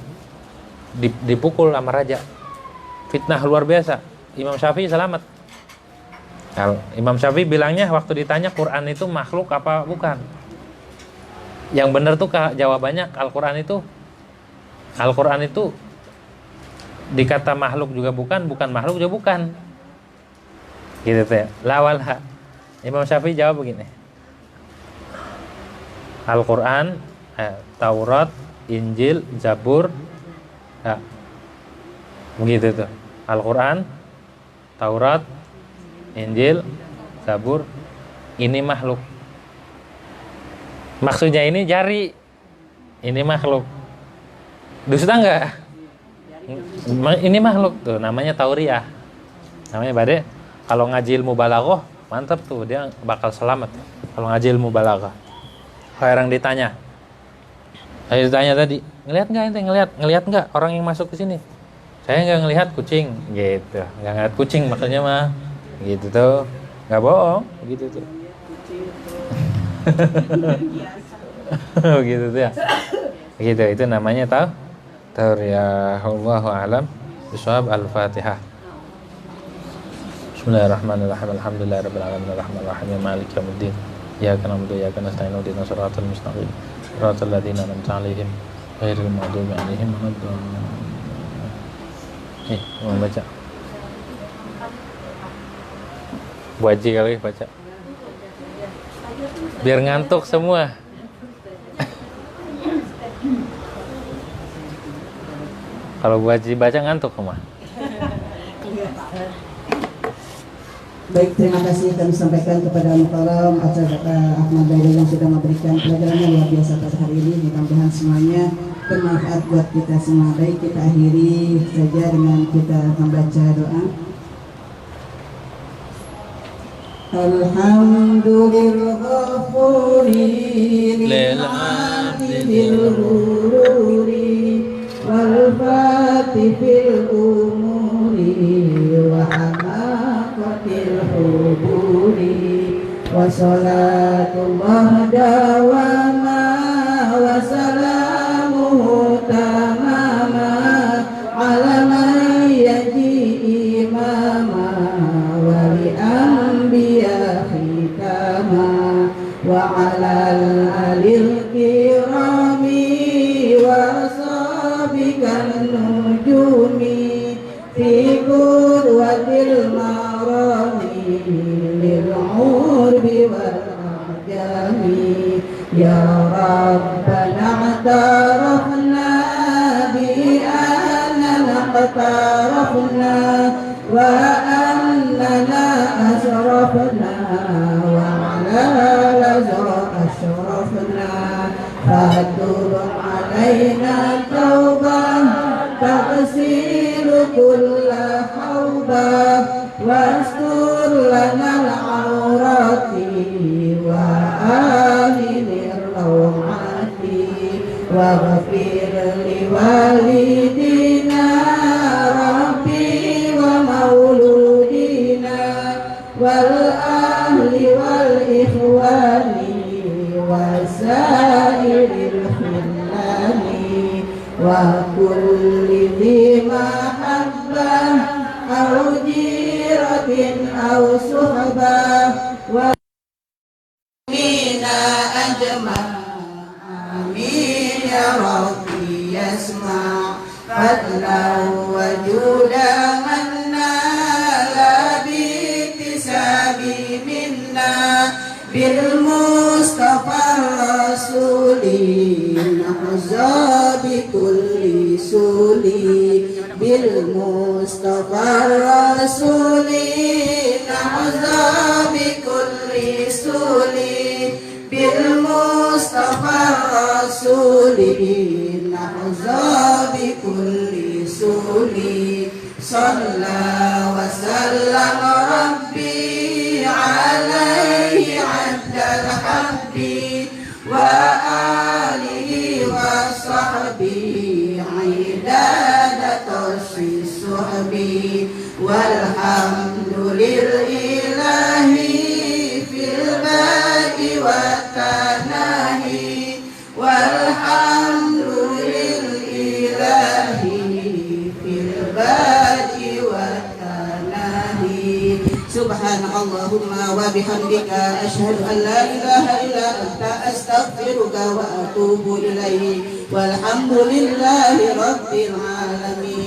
dipukul sama raja. Fitnah luar biasa. Imam Syafi'i selamat. Imam Syafi'i bilangnya waktu ditanya Quran itu makhluk apa bukan? Yang benar tuh jawabannya Al-Qur'an itu dikata makhluk juga bukan makhluk juga bukan. Gitu tuh ya. Lawalha. Imam Syafi'i jawab begini. Al-Qur'an, Taurat, Injil, Zabur, ya. Begitu tuh. Al-Qur'an, Taurat, Injil, Zabur, ini makhluk. Maksudnya ini jari. Ini makhluk. Dusta enggak? Ini makhluk tuh, namanya tauriah. Namanya bade. Kalau ngaji ilmu balaghah, mantap tuh, dia bakal selamat. Kalau ngaji ilmu balaghah. Kayak orang ditanya. Saya ditanya tadi, ngelihat enggak ente? Ngelihat enggak orang yang masuk ke sini? Saya enggak ngelihat kucing, gitu. Enggak ngelihat kucing maksudnya mah. Gitu tuh. Enggak bohong, gitu tuh. Gitu tuh ya. Gitu, itu namanya tauriah. Wallahu a'lam bishawab. Al-Fatihah. Bismillahirrahmanirrahim. Alhamdulillahirabbil alamin arrahmanir rahim maliki yaumiddin. Iyyaka na'budu wa iyyaka nasta'in ihdinas siratal mustaqim. Siratal ladzina an'amta 'alaihim ghairil maghdubi 'alaihim waladdallin. Mau baca. Bu Haji kali baca. Biar ngantuk semua. Kalau Bu Haji baca ngantuk semua. Baik, terima kasih kami sampaikan kepada Al-Mukarram acara Ahmad Dairah yang sudah memberikan pelajaran yang luar biasa pada hari ini. Mudah-mudahan semuanya bermanfaat buat kita semua. Baik, kita akhiri saja dengan kita membaca doa. Alhamdulillahirrahmanirrahim wal fatihil umuri wa hamaqatil huburi wa salatullah dawama wa salamuhu tamama ala man yaji imama wa li anbiya khitama wa ala alil kirami wa sabikan nujumi fi qudwatil marami lil urbi wal ajami ya rabbana atarafna bi annana qatarafna wa annana asrafna wa ala lazra ashrafna fatub alaina tawbah taghsil kulla hawbah wastur lana al-awrati wa aminir rawati wa ghafir li walidina rabbi wa mauludina wal ahli wal ikhwani wa sairil khillani wa kulli dhi mahabbah aw jiratin aw suhbah wa mina ajma amin ya rabbi يسمع فضلا وجودا من نال باكتساب منا بالمصطفى الرسول نحظى بكل سول بالمصطفى الرسول نحظى بكل سول بالمصطفى الرسول نحظى بكل سول صلى وسلم ربي عليه عبد الحب وآله وصحبه عداد تصفي الصحب والحمد لله في البدء والتناهي والحمد لله في البدء والتناهي سبحانك اللهم وبحمدك أشهد أن لا إله إلا أنت أستغفرك وأتوب إليك والحمد لله رب العالمين.